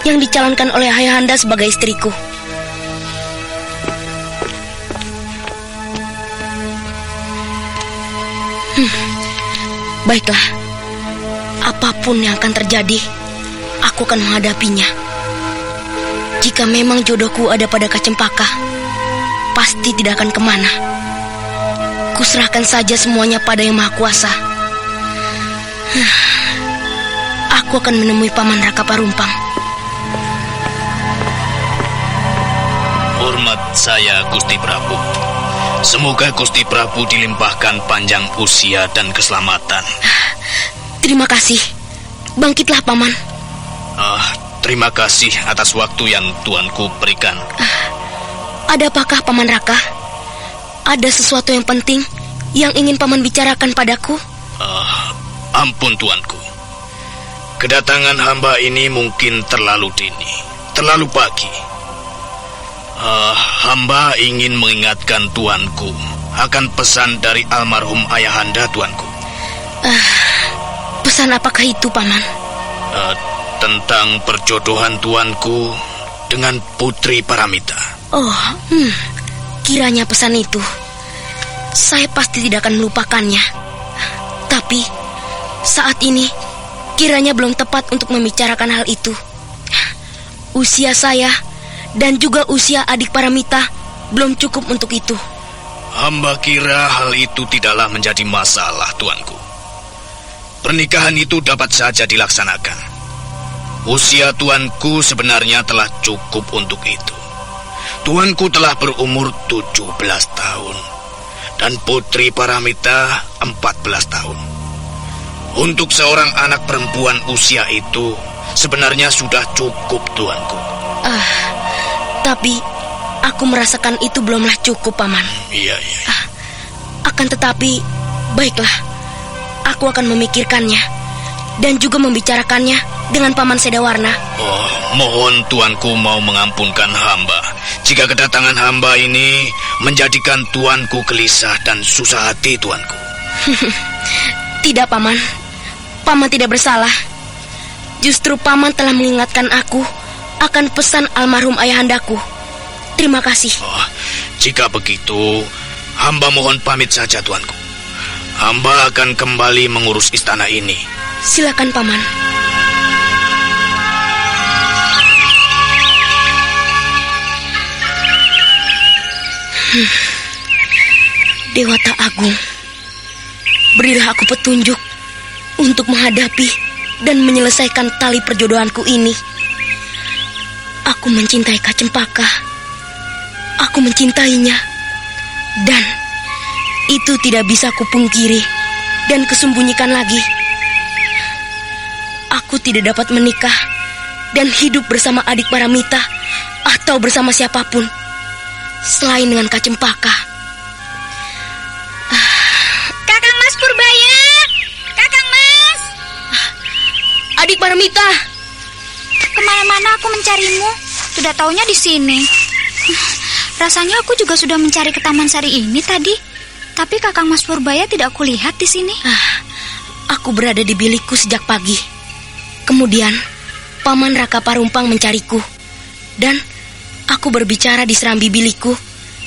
yang dicalonkan oleh ayahanda sebagai istriku. Baiklah, apapun yang akan terjadi, aku akan menghadapinya. Jika memang jodohku ada pada Kacempaka, pasti tidak akan kemana. Kuserahkan saja semuanya pada Yang Maha Kuasa. Aku akan menemui Paman Raka Parumpang. Hormat saya, Gusti Prabu. Semoga Gusti Prabu dilimpahkan panjang usia dan keselamatan. Terima kasih. Bangkitlah, Paman. Terima kasih atas waktu yang tuanku berikan. Ada apakah, Paman Raka? Ada sesuatu yang penting yang ingin Paman bicarakan padaku? Ampun, tuanku. Kedatangan hamba ini mungkin terlalu dini, terlalu pagi. Hamba ingin mengingatkan tuanku akan pesan dari almarhum ayahanda, tuanku. Pesan apakah itu, Paman? Tentang perjodohan tuanku dengan Putri Paramita. Kiranya pesan itu. Saya pasti tidak akan melupakannya. Tapi saat ini kiranya belum tepat untuk membicarakan hal itu. Usia saya dan juga usia adik Paramita belum cukup untuk itu. Hamba kira hal itu tidaklah menjadi masalah, tuanku. Pernikahan itu dapat saja dilaksanakan. Usia tuanku sebenarnya telah cukup untuk itu. Tuanku telah berumur 17 tahun dan Putri Paramita 14 tahun. Untuk seorang anak perempuan usia itu sebenarnya sudah cukup, tuanku. Tapi Aku merasakan itu belumlah cukup, Paman. Iya. Akan tetapi, baiklah. Aku akan memikirkannya dan juga membicarakannya dengan Paman Sedawarna. Oh, mohon tuanku mau mengampunkan hamba jika kedatangan hamba ini menjadikan tuanku gelisah dan susah hati, tuanku. Tidak, Paman. Paman tidak bersalah. Justru Paman telah mengingatkan aku akan pesan almarhum ayahandaku. Terima kasih. Oh, jika begitu, hamba mohon pamit saja, tuanku. Hamba akan kembali mengurus istana ini. Silakan, Paman. Dewata Agung, berilah aku petunjuk untuk menghadapi dan menyelesaikan tali perjodohanku ini. Aku mencintai Kak Cempaka. Aku mencintainya. Dan itu tidak bisa kupungkiri dan kusembunyikan lagi. Aku tidak dapat menikah dan hidup bersama adik Paramita atau bersama siapapun selain dengan Kak Cempaka. Kakang Mas Purbaya! Kakang Mas! Adik Paramita! Kemana-mana aku mencarimu. Tidak taunya di sini. Rasanya aku juga sudah mencari ke Taman Sari ini tadi. Tapi Kakang Mas Purbaya tidak kulihat di sini. Aku berada di bilikku sejak pagi. Kemudian Paman Raka Parumpang mencariku. Dan aku berbicara di serambi bilikku.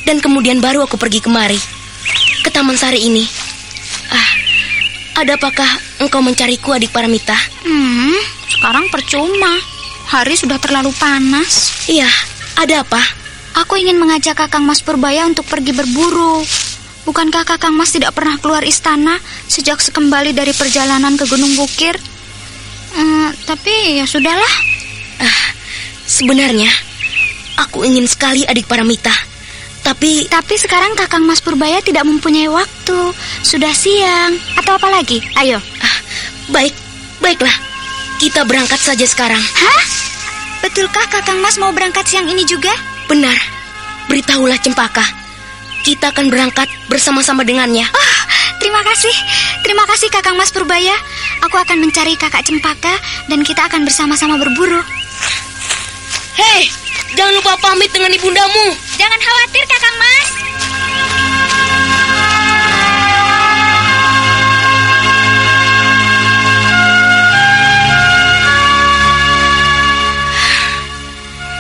Dan kemudian baru aku pergi kemari ke Taman Sari ini. Ada apakah engkau mencariku, adik Paramita? Sekarang percuma. Hari sudah terlalu panas. Iya, ada apa? Aku ingin mengajak Kakang Mas Purbaya untuk pergi berburu. Bukankah Kakang Mas tidak pernah keluar istana sejak sekembali dari perjalanan ke Gunung Bukir? Tapi ya sudahlah. Sebenarnya aku ingin sekali, adik Paramita. Tapi sekarang Kakang Mas Purbaya tidak mempunyai waktu. Sudah siang. Atau apa lagi? Ayo. Baiklah. Kita berangkat saja sekarang. Hah? Betulkah Kakang Mas mau berangkat siang ini juga? Benar. Beritahulah Cempaka. Kita akan berangkat bersama-sama dengannya. Terima kasih. Terima kasih Kakang Mas Purbaya. Aku akan mencari Kakak Cempaka dan kita akan bersama-sama berburu. Hei, jangan lupa pamit dengan ibundamu. Jangan khawatir Kakang Mas.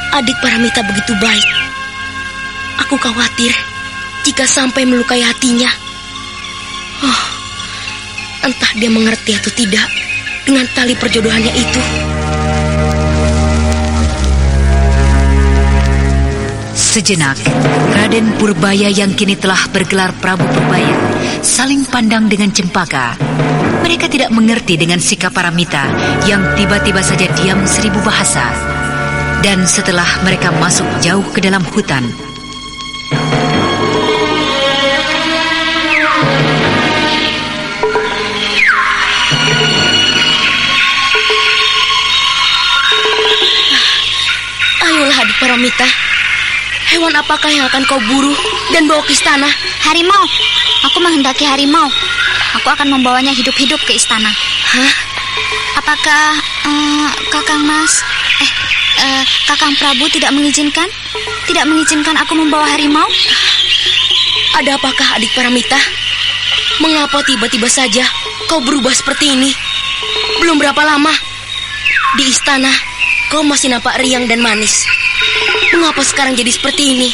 Adik Paramita begitu baik. Aku khawatir jika sampai melukai hatinya. Entah dia mengerti atau tidak dengan tali perjodohannya itu. Sejenak, Raden Purbaya yang kini telah bergelar Prabu Purbaya saling pandang dengan Cempaka. Mereka tidak mengerti dengan sikap Paramita yang tiba-tiba saja diam seribu bahasa. Dan setelah mereka masuk jauh ke dalam hutan, ayolah adik Paramita. Hewan apakah yang akan kau buru dan bawa ke istana? Harimau. Aku menghendaki harimau. Aku akan membawanya hidup-hidup ke istana. Hah? Apakah Kakang Mas Kakang Prabu tidak mengizinkan? Tidak mengizinkan aku membawa harimau? Ada apakah adik Paramita? Mengapa tiba-tiba saja kau berubah seperti ini? Belum berapa lama di istana kau masih nampak riang dan manis. Mengapa sekarang jadi seperti ini?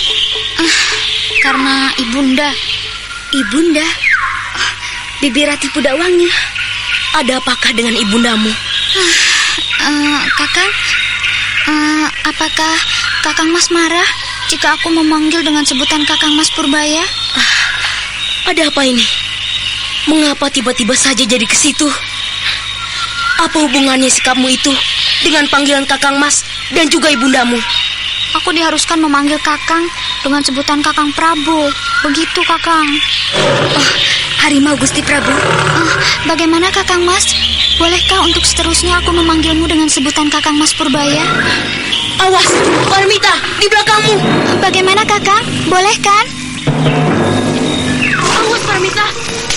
Karena ibunda. Ibunda? Bibi Rati Pudawangi. Ada apakah dengan ibundamu? Kakang, apakah Kakang Mas marah jika aku memanggil dengan sebutan Kakang Mas Purbaya? Ada apa ini? Mengapa tiba-tiba saja jadi ke situ? Apa hubungannya sikapmu itu dengan panggilan Kakang Mas dan juga ibundamu? Aku diharuskan memanggil Kakang dengan sebutan Kakang Prabu. Begitu, Kakang. Harimau Gusti Prabu. Bagaimana, Kakang Mas? Bolehkah untuk seterusnya aku memanggilmu dengan sebutan Kakang Mas Purbaya? Awas, Paramita, di belakangmu. Bagaimana Kakang? Boleh kan? Awas, Paramita.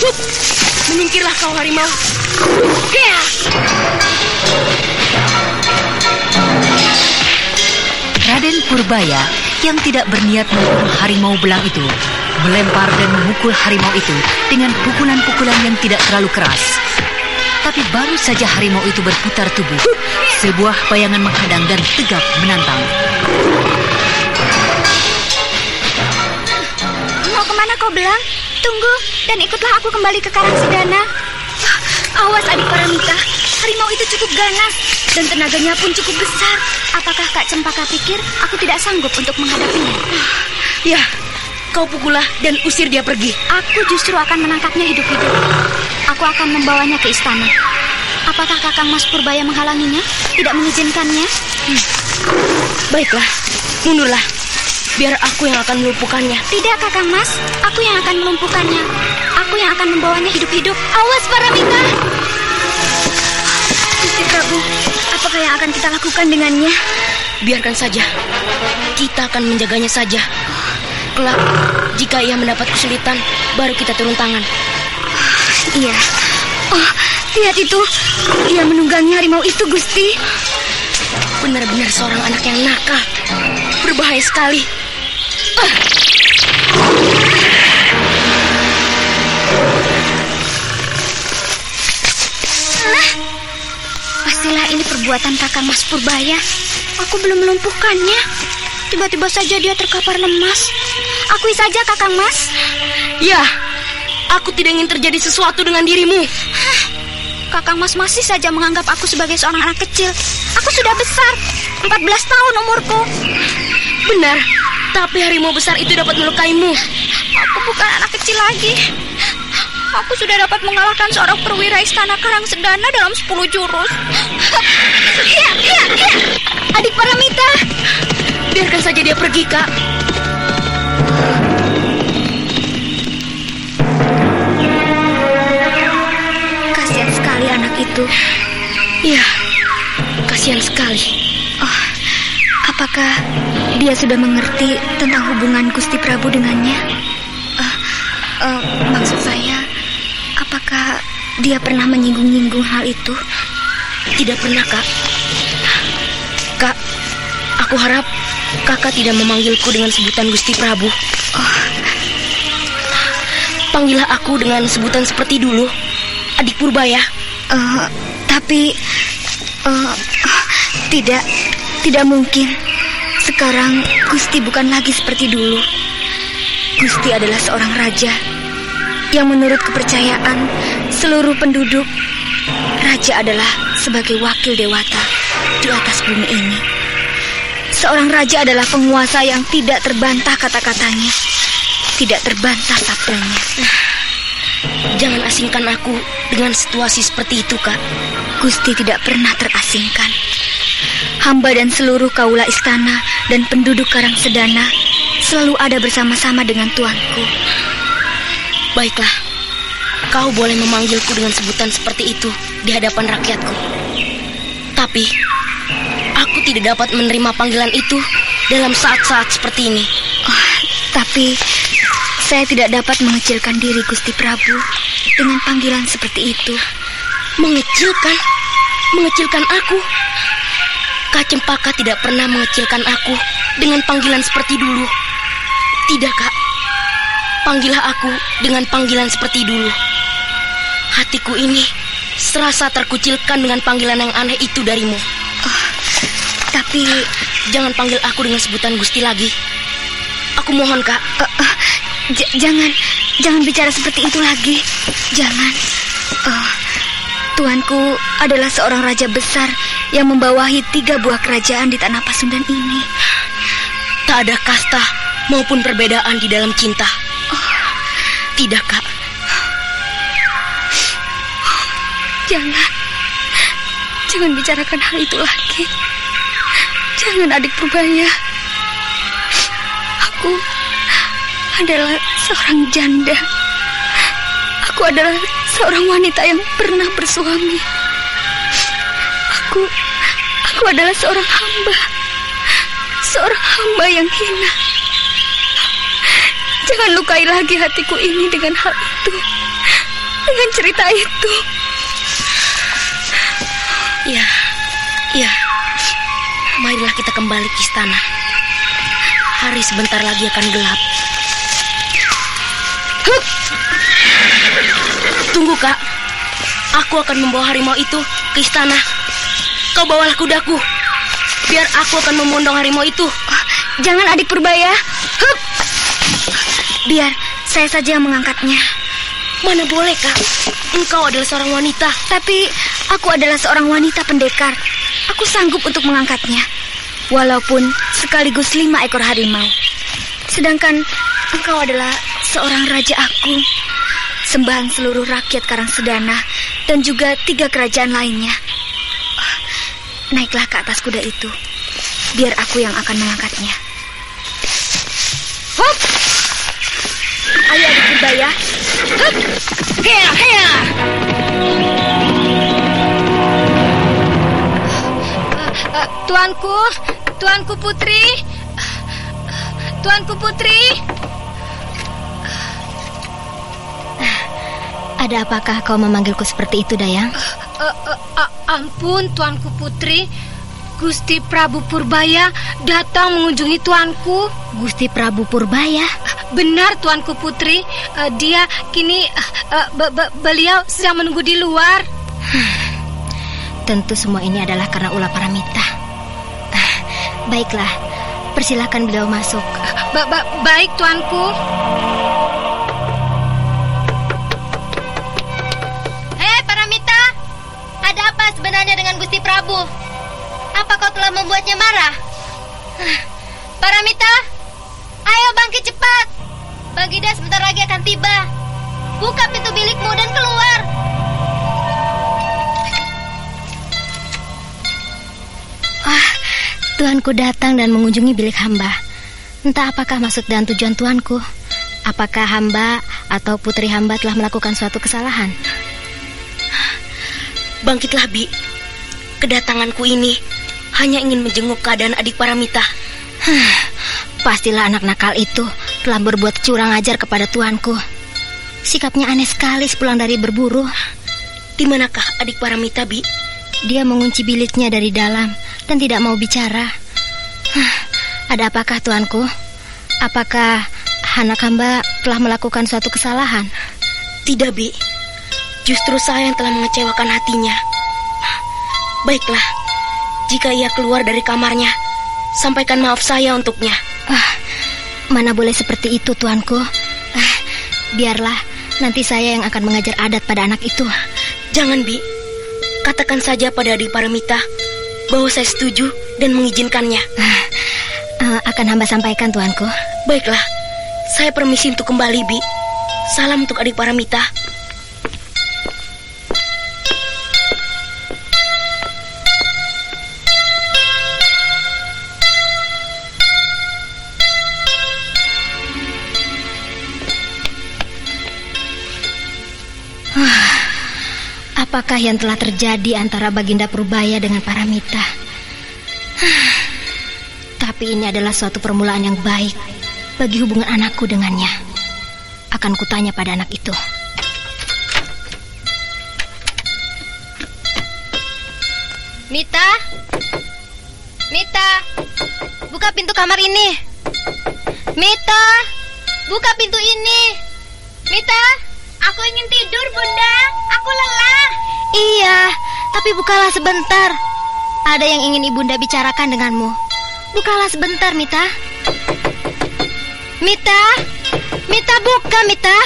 Hup. Menyingkirlah kau harimau. Ya. Raden Purbaya yang tidak berniat membunuh harimau belang itu melempar dan memukul harimau itu dengan pukulan-pukulan yang tidak terlalu keras. Tapi baru saja harimau itu berputar tubuh, sebuah bayangan menghadang dan tegap menantang. Mau kemana kau belang? Tunggu dan ikutlah aku kembali ke Karang Sedana. Awas adik Paramita, harimau itu cukup ganas dan tenaganya pun cukup besar. Apakah Kak Cempaka pikir aku tidak sanggup untuk menghadapinya? Ya, kau pukullah dan usir dia pergi. Aku justru akan menangkapnya hidup-hidup. Aku akan membawanya ke istana. Apakah Kakang Mas Purbaya menghalanginya? Tidak mengizinkannya? Baiklah, mundurlah. Biar aku yang akan melumpuhkannya. Tidak, Kakang Mas. Aku yang akan melumpuhkannya. Aku yang akan membawanya hidup-hidup. Awas, Paramita! Gusti Prabu, apakah yang akan kita lakukan dengannya? Biarkan saja. Kita akan menjaganya saja. Kelak, jika ia mendapat kesulitan, baru kita turun tangan. Iya. Oh, lihat itu. Ia menunggangi harimau itu, Gusti. Benar-benar seorang anak yang nakal. Berbahaya sekali. Pastilah ini perbuatan Kakang Mas Purbaya. Aku belum melumpuhkannya. Tiba-tiba saja dia terkapar lemas. Akui saja, Kakang Mas. Ya, aku tidak ingin terjadi sesuatu dengan dirimu. Kakang Mas masih saja menganggap aku sebagai seorang anak kecil. Aku sudah besar, 14 tahun umurku. Benar, tapi harimau besar itu dapat melukaimu. Aku bukan anak kecil lagi. Aku sudah dapat mengalahkan seorang perwira istana Karang Sedana dalam 10 jurus. Iya. Adik Paramita. Biarkan saja dia pergi, Kak. Kasihan sekali anak itu. Iya, kasihan sekali. Oh, apakah dia sudah mengerti tentang hubungan Gusti Prabu dengannya? Maksud saya, apakah dia pernah menyinggung-nyinggung hal itu? Tidak pernah, Kak. Kak, aku harap Kakak tidak memanggilku dengan sebutan Gusti Prabu. Panggillah aku dengan sebutan seperti dulu, Adik Purbaya. Tapi tidak mungkin. Sekarang Gusti bukan lagi seperti dulu. Gusti adalah seorang raja yang menurut kepercayaan seluruh penduduk, raja adalah sebagai wakil dewata di atas bumi ini. Seorang raja adalah penguasa yang tidak terbantah kata-katanya, tidak terbantah sabdanya. Jangan asingkan aku dengan situasi seperti itu, Kak. Gusti tidak pernah terasingkan. Hamba dan seluruh kaula istana dan penduduk Karang Sedana selalu ada bersama-sama dengan tuanku. Baiklah, kau boleh memanggilku dengan sebutan seperti itu di hadapan rakyatku. Tapi, aku tidak dapat menerima panggilan itu dalam saat-saat seperti ini. Tapi, saya tidak dapat mengecilkan diri Gusti Prabu dengan panggilan seperti itu. Mengecilkan? Mengecilkan aku? Kak Cempaka tidak pernah mengecilkan aku dengan panggilan seperti dulu. Tidak, Kak. Panggillah aku dengan panggilan seperti dulu. Hatiku ini serasa terkucilkan dengan panggilan yang aneh itu darimu. Tapi jangan panggil aku dengan sebutan Gusti lagi. Aku mohon, Kak. Jangan bicara seperti itu lagi. Jangan. Tuanku adalah seorang raja besar yang membawahi 3 buah kerajaan di tanah Pasundan ini. Tak ada kasta maupun perbedaan di dalam cinta. Tidak, Kak. Jangan bicarakan hal itu lagi. Jangan, Adik Purbaya. Aku adalah seorang janda. Aku adalah seorang wanita yang pernah bersuami. Aku adalah seorang hamba. seorang hamba yang hina. Jangan lukai lagi hatiku ini dengan hal itu, dengan cerita itu. Ya, marilah kita kembali ke istana. Hari sebentar lagi akan gelap. Tunggu, Kak. Aku akan membawa harimau itu ke istana. Kau bawalah kudaku. Biar aku akan memondong harimau itu. Jangan, adik Purbaya. Biar saya saja yang mengangkatnya. Mana boleh, Kak. Engkau adalah seorang wanita. Tapi aku adalah seorang wanita pendekar. Aku sanggup untuk mengangkatnya, walaupun sekaligus 5 ekor harimau. Sedangkan engkau adalah seorang raja aku, sembahan seluruh rakyat Karangsedana dan juga 3 kerajaan lainnya. Naiklah ke atas kuda itu, biar aku yang akan mengangkatnya. Hop! Ayo, adik Purbaya. Hop! Hea, hea! Tuanku Putri. Tuanku Putri. Ada apakah kau memanggilku seperti itu, Dayang? Ampun, Tuanku Putri. Gusti Prabu Purbaya datang mengunjungi tuanku. Gusti Prabu Purbaya? Benar, Tuanku Putri. Dia kini beliau sedang menunggu di luar. Tentu semua ini adalah karena ulah Paramita. Baiklah, persilakan beliau masuk. Baik, Tuanku. Hei, Paramita, ada apa sebenarnya dengan Gusti Prabu? Apa kau telah membuatnya marah? Paramita, ayo bangkit cepat. Baginda sebentar lagi akan tiba. Buka pintu bilikmu dan keluar. Tuanku datang dan mengunjungi bilik hamba. Entah apakah maksud dan tujuan tuanku. Apakah hamba atau putri hamba telah melakukan suatu kesalahan? Bangkitlah, Bi. Kedatanganku ini hanya ingin menjenguk keadaan adik Paramita. Pastilah anak nakal itu telah berbuat curang ajar kepada tuanku. Sikapnya aneh sekali sepulang dari berburu. Di manakah adik Paramita, Bi? Dia mengunci biliknya dari dalam dan tidak mau bicara. Ada apakah, tuanku? Apakah anak hamba telah melakukan suatu kesalahan? Tidak, Bi. Justru saya yang telah mengecewakan hatinya. Baiklah, jika ia keluar dari kamarnya, sampaikan maaf saya untuknya. Mana boleh seperti itu, tuanku. Biarlah, nanti saya yang akan mengajar adat pada anak itu. Jangan, Bi. Katakan saja pada adik Paramita bahwa saya setuju dan mengizinkannya. Akan hamba sampaikan, tuanku. Baiklah, saya permisi untuk kembali, Bi. Salam untuk adik Paramita. Apakah yang telah terjadi antara Baginda Purbaya dengan Paramita? Tapi ini adalah suatu permulaan yang baik bagi hubungan anakku dengannya. Akan kutanya pada anak itu. Mita, Mita, buka pintu kamar ini. Mita, buka pintu ini. Mita, aku ingin tidur, Bunda. Aku lelah. Iya, tapi bukalah sebentar. Ada yang ingin Ibunda bicarakan denganmu. Bukalah sebentar, Mita. Mita, Mita, buka, Mita.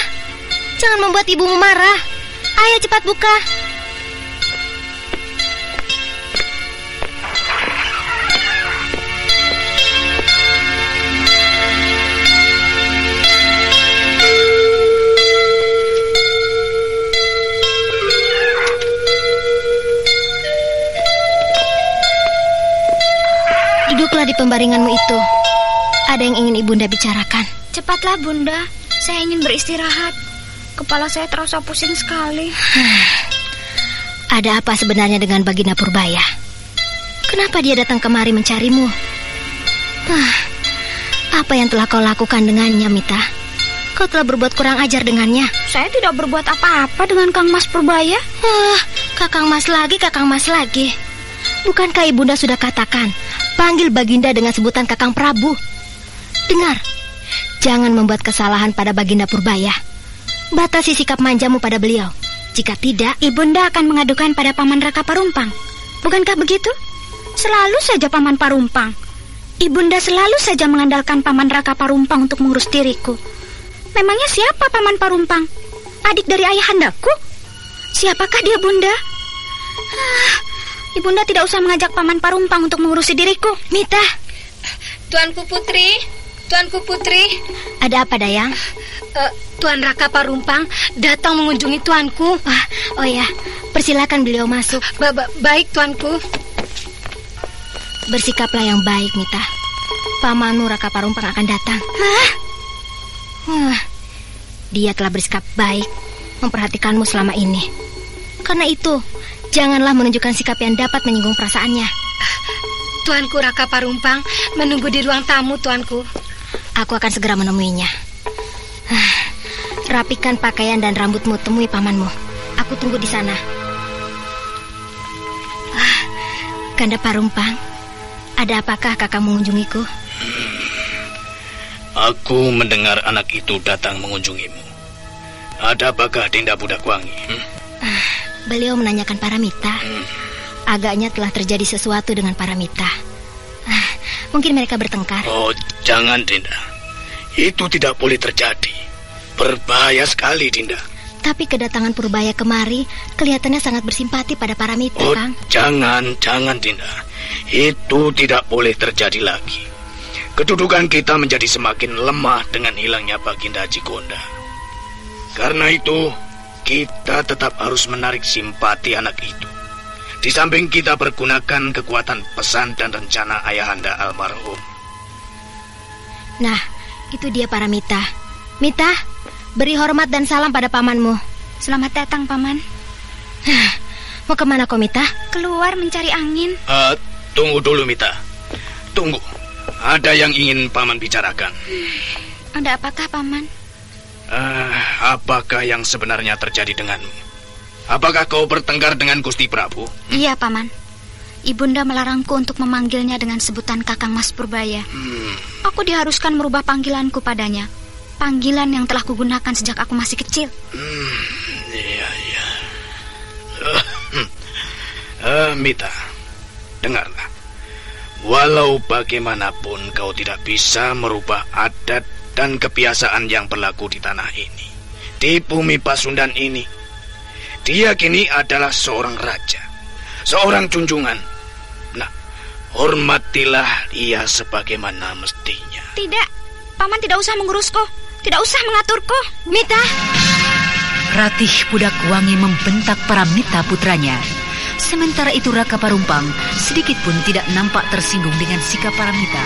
Jangan membuat ibumu marah. Ayo cepat buka. Duduklah di pembaringanmu itu. Ada yang ingin Ibunda bicarakan. Cepatlah, Bunda. Saya ingin beristirahat. Kepala saya terasa pusing sekali. Ada apa sebenarnya dengan Baginda Purbaya? Kenapa dia datang kemari mencarimu? Apa yang telah kau lakukan dengannya, Mita? Kau telah berbuat kurang ajar dengannya. Saya tidak berbuat apa-apa dengan Kang Mas Purbaya. Kakang Mas lagi. Bukankah Ibunda sudah katakan, panggil Baginda dengan sebutan Kakang Prabu? Dengar, jangan membuat kesalahan pada Baginda Purbaya. Batasi sikap manjamu pada beliau. Jika tidak, Ibunda akan mengadukan pada Paman Raka Parumpang. Bukankah begitu? Selalu saja Paman Parumpang. Ibunda selalu saja mengandalkan Paman Raka Parumpang untuk mengurus diriku. Memangnya siapa Paman Parumpang? Adik dari ayahandaku? Siapakah dia, Bunda? Ibunda tidak usah mengajak Paman Parumpang untuk mengurusi diriku. Mita. Tuanku Putri. Ada apa, Dayang? Tuan Raka Parumpang datang mengunjungi tuanku. Oh ya, persilakan beliau masuk. Baik, tuanku. Bersikaplah yang baik, Mita. Pamanmu Raka Parumpang akan datang. Dia telah bersikap baik, memperhatikanmu selama ini. Karena itu, janganlah menunjukkan sikap yang dapat menyinggung perasaannya. Tuanku Raka Parumpang menunggu di ruang tamu, tuanku. Aku akan segera menemuinya. Rapikan pakaian dan rambutmu, temui pamanmu. Aku tunggu di sana. Kanda Parumpang, ada apakah kakak mengunjungiku? Aku mendengar anak itu datang mengunjungimu. Ada apakah Dinda Budakwangi? Beliau menanyakan Paramita. Agaknya telah terjadi sesuatu dengan Paramita. Mungkin mereka bertengkar. Oh, jangan, Dinda. Itu tidak boleh terjadi. Berbahaya sekali, Dinda. Tapi kedatangan Purbaya kemari kelihatannya sangat bersimpati pada Paramita, Oh, Kang. jangan, Dinda. Itu tidak boleh terjadi lagi. Kedudukan kita menjadi semakin lemah dengan hilangnya Baginda Jigonda. Karena itu, kita tetap harus menarik simpati anak itu. Di samping kita pergunakan kekuatan pesan dan rencana ayahanda almarhum. Nah, itu dia Paramita. Mita, beri hormat dan salam pada pamanmu. Selamat datang, Paman. Mau kemana kau, Mita? Keluar mencari angin. Tunggu dulu, Mita. Tunggu. Ada yang ingin paman bicarakan. Ada apakah, Paman? Apakah yang sebenarnya terjadi denganmu? Apakah kau bertengkar dengan Gusti Prabu? Iya, Paman. Ibunda melarangku untuk memanggilnya dengan sebutan Kakang Mas Purbaya. Aku diharuskan merubah panggilanku padanya. Panggilan yang telah kugunakan sejak aku masih kecil. Iya. Mita, dengarlah. Walau bagaimanapun kau tidak bisa merubah adat dan kebiasaan yang berlaku di tanah ini, di bumi Pasundan ini. Dia kini adalah seorang raja, seorang junjungan. Nah, hormatilah ia sebagaimana mestinya. Tidak, Paman tidak usah mengurusku, tidak usah mengaturku. Mita! Ratih Budakwangi membentak Paramita putranya. Sementara itu Raka Parumpang sedikit pun tidak nampak tersinggung dengan sikap Paramita.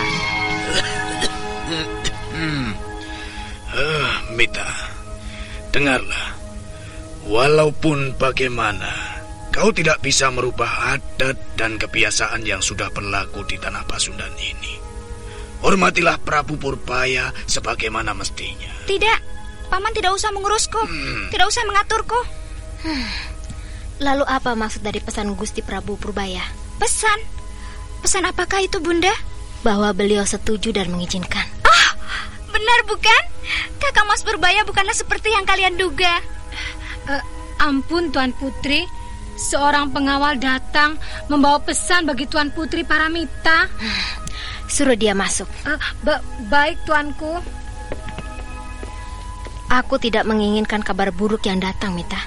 Mita, dengarlah. Walaupun bagaimana, kau tidak bisa merubah adat dan kebiasaan yang sudah berlaku di tanah Pasundan ini. Hormatilah Prabu Purbaya sebagaimana mestinya. Tidak, Paman tidak usah mengurusku, tidak usah mengaturku. Lalu apa maksud dari pesan Gusti Prabu Purbaya? Pesan? Pesan apakah itu, Bunda? Bahwa beliau setuju dan mengizinkan. Benar bukan? Kakang Mas Purbaya bukanlah seperti yang kalian duga. Ampun, Tuan Putri. Seorang pengawal datang membawa pesan bagi Tuan Putri Paramita. Suruh dia masuk. Baik, tuanku. Aku tidak menginginkan kabar buruk yang datang, Mita.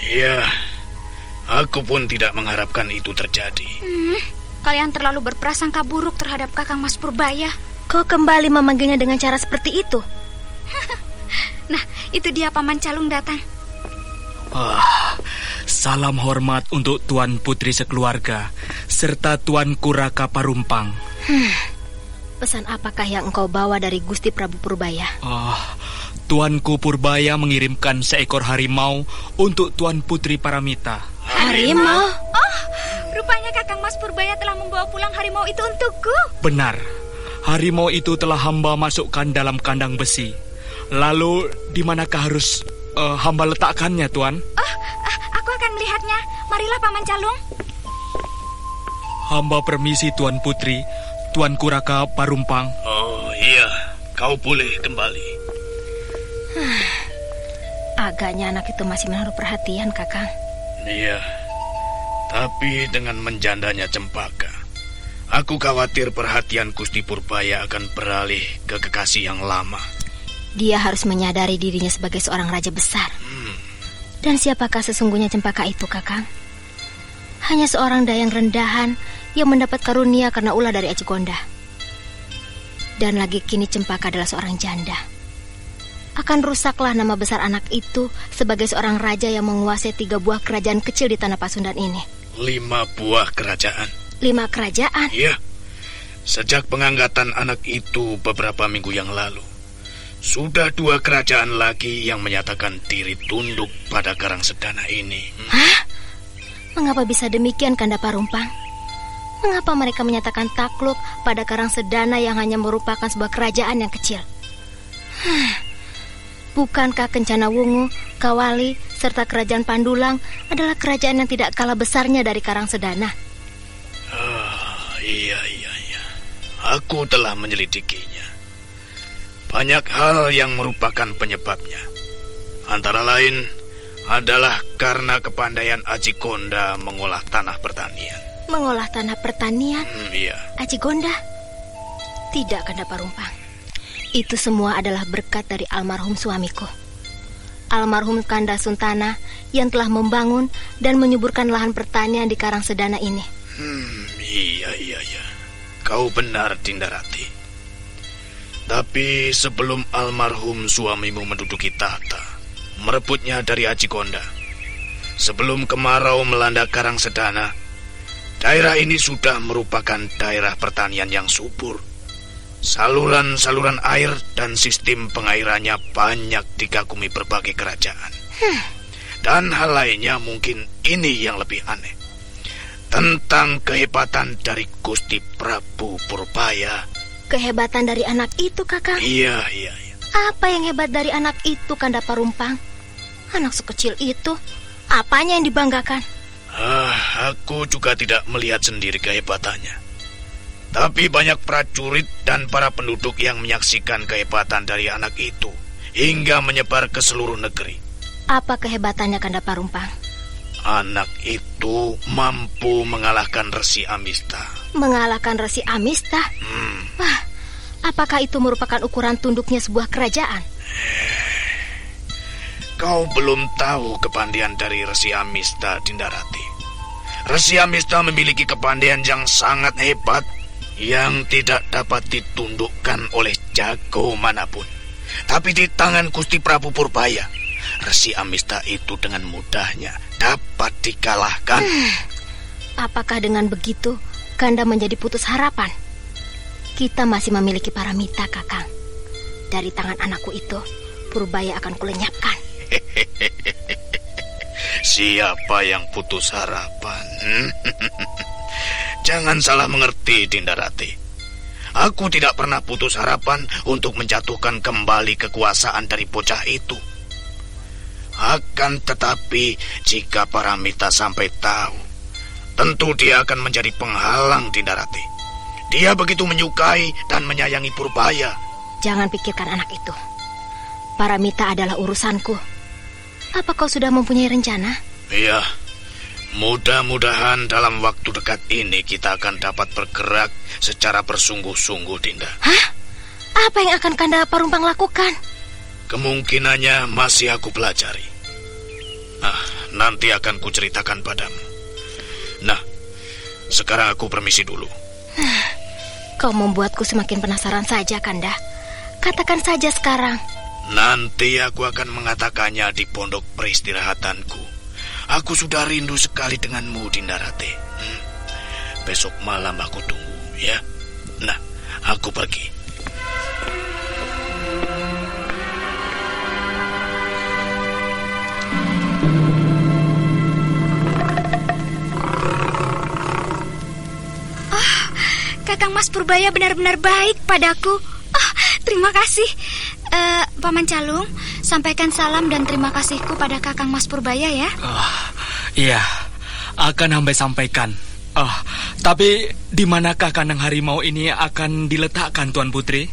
Iya, aku pun tidak mengharapkan itu terjadi. Kalian terlalu berprasangka buruk terhadap Kakang Mas Purbaya. Kau kembali memanggilnya dengan cara seperti itu? Nah, itu dia Paman Calung datang. Salam hormat untuk Tuan Putri sekeluarga serta Tuanku Raka Parumpang. Pesan apakah yang engkau bawa dari Gusti Prabu Purbaya? Tuanku Purbaya mengirimkan seekor harimau untuk Tuan Putri Paramita. Harimau? Rupanya Kakang Mas Purbaya telah membawa pulang harimau itu untukku. Benar. Harimau itu telah hamba masukkan dalam kandang besi. Lalu, di manakah harus hamba letakkannya, Tuan? Aku akan melihatnya. Marilah, Paman Calung. Hamba permisi, Tuan Putri. Tuanku Raka Parumpang. Oh iya, kau boleh kembali. Agaknya anak itu masih menaruh perhatian, Kakang. Iya, tapi dengan menjandanya Cempaka, aku khawatir perhatian Gusti Purbaya akan beralih ke kekasih yang lama. Dia harus menyadari dirinya sebagai seorang raja besar. Dan siapakah sesungguhnya Cempaka itu, Kakang? Hanya seorang dayang rendahan yang mendapat karunia karena ulah dari Ajigonda. Dan lagi kini Cempaka adalah seorang janda. Akan rusaklah nama besar anak itu sebagai seorang raja yang menguasai 3 buah kerajaan kecil di tanah Pasundan ini. 5 buah kerajaan. 5 kerajaan? Iya. Sejak pengangkatan anak itu beberapa minggu yang lalu, sudah 2 kerajaan lagi yang menyatakan diri tunduk pada Karangsedana ini. Hah? Mengapa bisa demikian, Kanda Parumpang? Mengapa mereka menyatakan takluk pada Karangsedana yang hanya merupakan sebuah kerajaan yang kecil? Bukankah Kencana Wungu, Kawali, serta kerajaan Pandulang adalah kerajaan yang tidak kalah besarnya dari Karangsedana? Iya. Aku telah menyelidikinya. Banyak hal yang merupakan penyebabnya. Antara lain adalah karena kepandaian Ajigonda mengolah tanah pertanian. Mengolah tanah pertanian? Iya. Ajigonda? Tidak, Kanda Parumpang. Itu semua adalah berkat dari almarhum suamiku. Almarhum Kanda Suntana yang telah membangun dan menyuburkan lahan pertanian di Karangsedana ini. Iya. Kau benar, Dindarati. Tapi sebelum almarhum suamimu menduduki tahta, merebutnya dari Ajigonda, sebelum kemarau melanda Karangsedana, daerah ini sudah merupakan daerah pertanian yang subur. Saluran-saluran air dan sistem pengairannya banyak dikagumi berbagai kerajaan. Dan hal lainnya mungkin ini yang lebih aneh. Tentang kehebatan dari Gusti Prabu Purbaya. Kehebatan dari anak itu, Kakang? Iya. Apa yang hebat dari anak itu, Kanda Parumpang? Anak sekecil itu, apanya yang dibanggakan? Aku juga tidak melihat sendiri kehebatannya. Tapi banyak prajurit dan para penduduk yang menyaksikan kehebatan dari anak itu hingga menyebar ke seluruh negeri. Apa kehebatannya, Kanda Parumpang? Anak itu mampu mengalahkan Resi Amista. Mengalahkan Resi Amista? Wah, apakah itu merupakan ukuran tunduknya sebuah kerajaan? Kau belum tahu kepandaian dari Resi Amista, Dindarati. Resi Amista memiliki kepandaian yang sangat hebat yang tidak dapat ditundukkan oleh jago manapun. Tapi di tangan Gusti Prabu Purbaya, Resi Amista itu dengan mudahnya dapat dikalahkan. Apakah dengan begitu Kanda menjadi putus harapan? Kita masih memiliki Paramita, Kakang. Dari tangan anakku itu, Purbaya akan kulenyapkan. Siapa yang putus harapan? Jangan salah mengerti, Dindarati. Aku tidak pernah putus harapan untuk menjatuhkan kembali kekuasaan dari bocah itu. Akan tetapi, jika Paramita sampai tahu, tentu dia akan menjadi penghalang, Dindarati. Dia begitu menyukai dan menyayangi Purbaya. Jangan pikirkan anak itu. Paramita adalah urusanku. Apa kau sudah mempunyai rencana? Iya. Mudah-mudahan dalam waktu dekat ini kita akan dapat bergerak secara bersungguh-sungguh, Dinda. Hah? Apa yang akan Kanda Parumpang lakukan? Kemungkinannya masih aku pelajari. Nanti akan kuceritakan padamu. Nah, sekarang aku permisi dulu. Kau membuatku semakin penasaran saja, Kanda. Katakan saja sekarang. Nanti aku akan mengatakannya di pondok peristirahatanku. Aku sudah rindu sekali denganmu, Dindarati. Besok malam aku tunggu, ya. Nah, aku pergi. Kakang Mas Purbaya benar-benar baik padaku. Oh, terima kasih. Paman Calung, sampaikan salam dan terima kasihku pada Kakang Mas Purbaya ya. Iya, akan hamba sampaikan. Tapi di manakah kandang harimau ini akan diletakkan, Tuan Putri?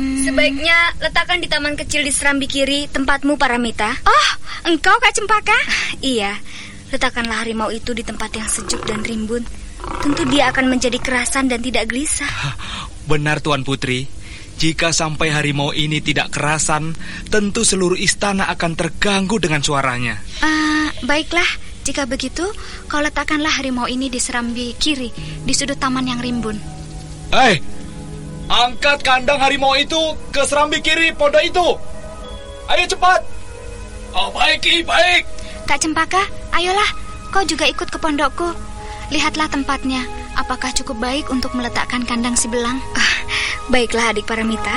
Sebaiknya letakkan di taman kecil di Serambi Kiri, tempatmu, Paramita. Oh, engkau Kak Cempaka? Iya, letakkanlah harimau itu di tempat yang sejuk dan rimbun. Tentu dia akan menjadi kerasan dan tidak gelisah. Benar, Tuan Putri. Jika sampai harimau ini tidak kerasan, tentu seluruh istana akan terganggu dengan suaranya. Baiklah, jika begitu, kau letakkanlah harimau ini di Serambi Kiri, di sudut taman yang rimbun. Angkat kandang harimau itu ke Serambi Kiri pondok itu. Ayo cepat. Baik, Ki, baik. Kak Cempaka, ayolah, kau juga ikut ke pondokku. Lihatlah tempatnya, apakah cukup baik untuk meletakkan kandang si belang? Baiklah adik Paramita.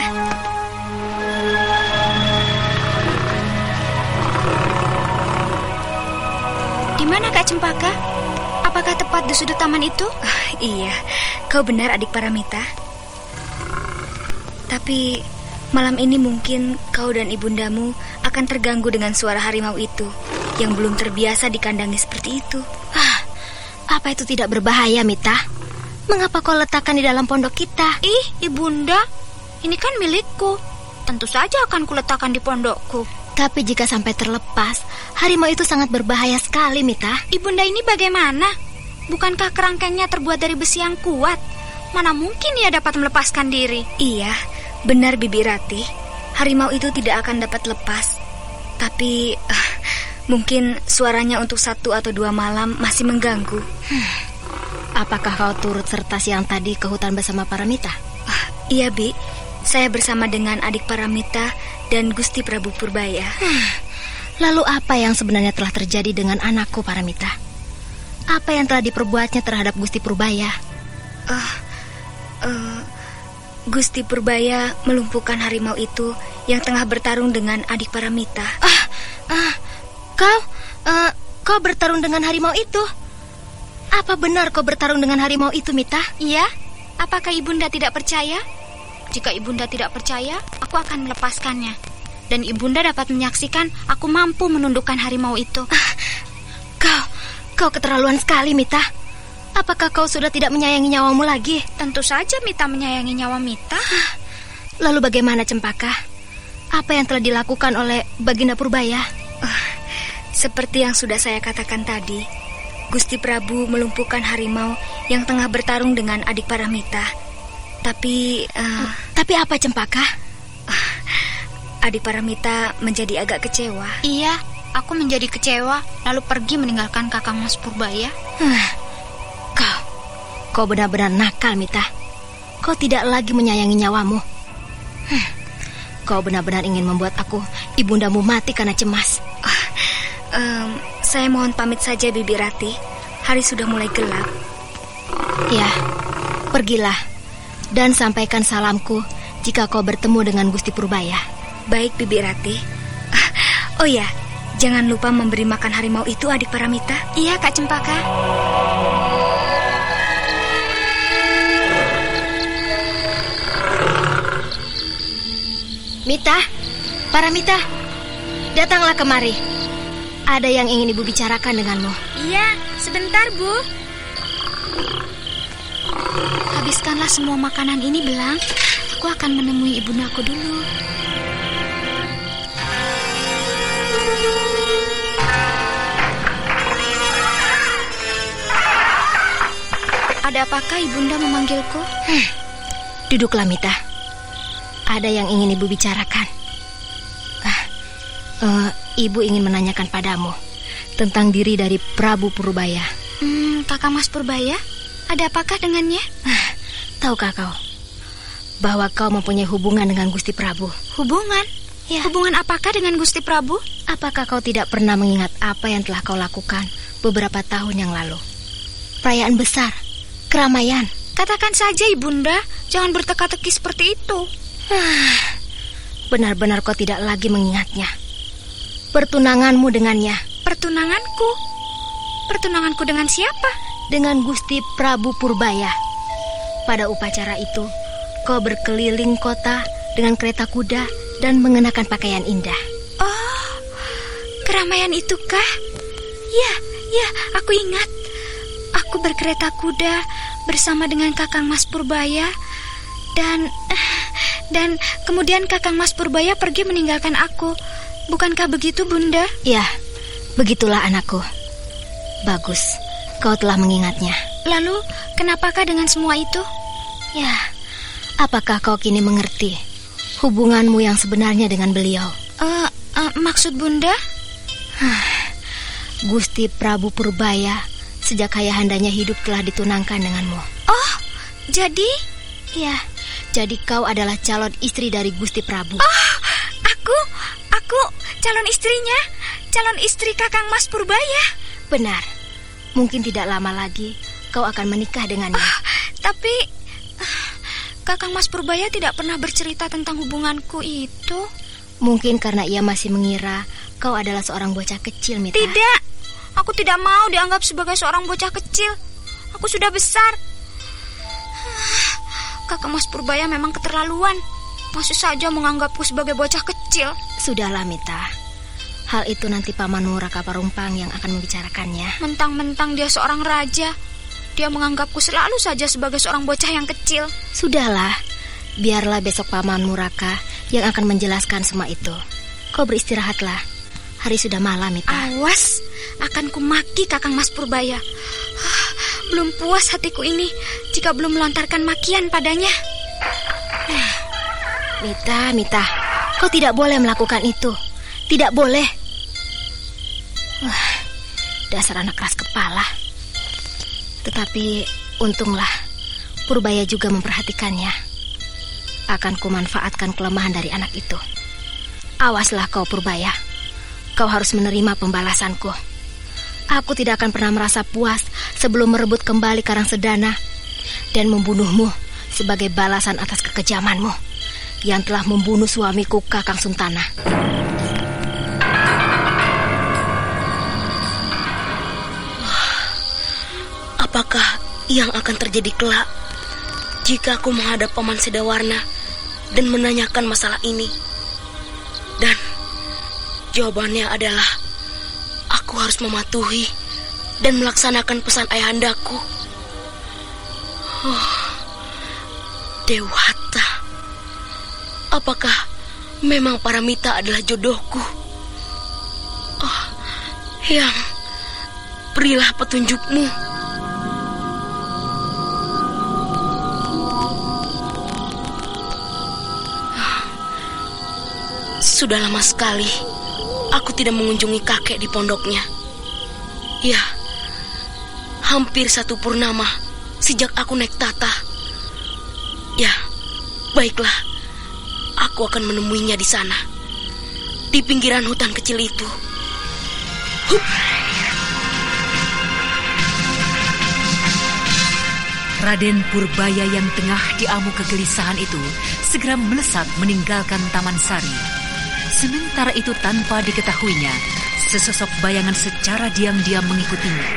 Di mana Kak Cempaka? Apakah tepat di sudut taman itu? Iya, kau benar adik Paramita. Tapi malam ini mungkin kau dan ibundamu akan terganggu dengan suara harimau itu yang belum terbiasa dikandangi seperti itu. Apa itu tidak berbahaya, Mita? Mengapa kau letakkan di dalam pondok kita? Ibunda, ini kan milikku. Tentu saja akan kuletakkan di pondokku. Tapi jika sampai terlepas, harimau itu sangat berbahaya sekali, Mita. Ibunda ini bagaimana? Bukankah kerangkengnya terbuat dari besi yang kuat? Mana mungkin ia dapat melepaskan diri? Iya, benar Bibi Rati. Harimau itu tidak akan dapat lepas. Tapi mungkin suaranya untuk 1 atau 2 malam masih mengganggu. Apakah kau turut serta siang tadi ke hutan bersama Paramita? Iya, Bi. Saya bersama dengan adik Paramita dan Gusti Prabu Purbaya. Lalu apa yang sebenarnya telah terjadi dengan anakku Paramita? Apa yang telah diperbuatnya terhadap Gusti Purbaya? Gusti Purbaya melumpuhkan harimau itu yang tengah bertarung dengan adik Paramita. Kau bertarung dengan harimau itu? Apa benar kau bertarung dengan harimau itu, Mita? Iya. Apakah ibunda tidak percaya? Jika ibunda tidak percaya, aku akan melepaskannya. Dan ibunda dapat menyaksikan aku mampu menundukkan harimau itu. Kau keterlaluan sekali, Mita. Apakah kau sudah tidak menyayangi nyawamu lagi? Tentu saja Mita menyayangi nyawa Mita. Lalu bagaimana, Cempaka? Apa yang telah dilakukan oleh Baginda Purbaya? Seperti yang sudah saya katakan tadi, Gusti Prabu melumpuhkan harimau yang tengah bertarung dengan adik Paramita. Tapi apa, Cempaka? Adik Paramita menjadi agak kecewa. Iya, aku menjadi kecewa, lalu pergi meninggalkan Kakang Mas Purbaya. Kau benar-benar nakal, Mita. Kau tidak lagi menyayangi nyawamu. Kau benar-benar ingin membuat aku, ibundamu, mati karena cemas. Saya mohon pamit saja, Bibi Rati. Hari sudah mulai gelap. Ya, pergilah dan sampaikan salamku jika kau bertemu dengan Gusti Purbaya. Baik, Bibi Rati. Oh ya, jangan lupa memberi makan harimau itu, adik Paramita. Iya, Kak Cempaka. Mita, Paramita, datanglah kemari. Ada yang ingin ibu bicarakan denganmu. Iya, sebentar, Bu. Habiskanlah semua makanan ini, Belang. Aku akan menemui ibundaku dulu. Ada apakah ibunda memanggilku? Duduklah, Mita. Ada yang ingin ibu bicarakan. Ibu ingin menanyakan padamu tentang diri dari Prabu Purbaya. Kakak Mas Purbaya, ada apakah dengannya? Tahukah kau bahwa kau mempunyai hubungan dengan Gusti Prabu? Hubungan? Ya. Hubungan apakah dengan Gusti Prabu? Apakah kau tidak pernah mengingat apa yang telah kau lakukan beberapa tahun yang lalu? Perayaan besar, keramaian. Katakan saja, ibunda, jangan berteka-teki seperti itu. Benar-benar kau tidak lagi mengingatnya. Pertunanganmu dengannya. Pertunanganku? Pertunanganku dengan siapa? Dengan Gusti Prabu Purbaya. Pada upacara itu, kau berkeliling kota dengan kereta kuda dan mengenakan pakaian indah. Oh, keramaian itukah? Ya, aku ingat. Aku berkereta kuda bersama dengan Kakang Mas Purbaya dan kemudian Kakang Mas Purbaya pergi meninggalkan aku. Bukankah begitu, Bunda? Ya, begitulah anakku. Bagus, kau telah mengingatnya. Lalu, kenapakah dengan semua itu? Ya, apakah kau kini mengerti hubunganmu yang sebenarnya dengan beliau? Maksud Bunda? Gusti Prabu Purbaya sejak ayahandanya hidup telah ditunangkan denganmu. Oh, jadi? Ya, jadi kau adalah calon istri dari Gusti Prabu. Oh, aku calon istrinya, calon istri Kakang Mas Purbaya. Benar, mungkin tidak lama lagi kau akan menikah dengannya. Tapi Kakang Mas Purbaya tidak pernah bercerita tentang hubunganku itu. Mungkin karena ia masih mengira kau adalah seorang bocah kecil, Mita. Tidak, aku tidak mau dianggap sebagai seorang bocah kecil. Aku sudah besar. Kakang Mas Purbaya memang keterlaluan. Masih saja menganggapku sebagai bocah kecil. Sudahlah, Mita. Hal itu nanti Paman Raka Parumpang yang akan membicarakannya. Mentang-mentang dia seorang raja, dia menganggapku selalu saja sebagai seorang bocah yang kecil. Sudahlah, biarlah besok Paman Raka yang akan menjelaskan semua itu. Kau beristirahatlah. Hari sudah malam, Mita. Awas, akan kumaki Kakang Mas Purbaya. Belum puas hatiku ini jika belum melontarkan makian padanya. Mita, kau tidak boleh melakukan itu. Tidak boleh. Dasar anak keras kepala. Tetapi untunglah Purbaya juga memperhatikannya. Akan kumanfaatkan kelemahan dari anak itu. Awaslah kau, Purbaya. Kau harus menerima pembalasanku. Aku tidak akan pernah merasa puas sebelum merebut kembali Karangsedana dan membunuhmu sebagai balasan atas kekejamanmu yang telah membunuh suamiku Kakang Suntana. Apakah yang akan terjadi kelak jika aku menghadap Paman Sedawarna dan menanyakan masalah ini? Dan jawabannya adalah aku harus mematuhi dan melaksanakan pesan ayahandaku. Dewata, apakah memang Paramita adalah jodohku? Yang berilah petunjukmu. Sudah lama sekali aku tidak mengunjungi kakek di pondoknya. Ya, hampir 1 purnama sejak aku naik tata. Ya, baiklah, aku akan menemuinya di sana, di pinggiran hutan kecil itu. Raden Purbaya yang tengah diamu kegelisahan itu segera melesat meninggalkan Taman Sari. Sementara itu tanpa diketahuinya, sesosok bayangan secara diam-diam mengikutinya.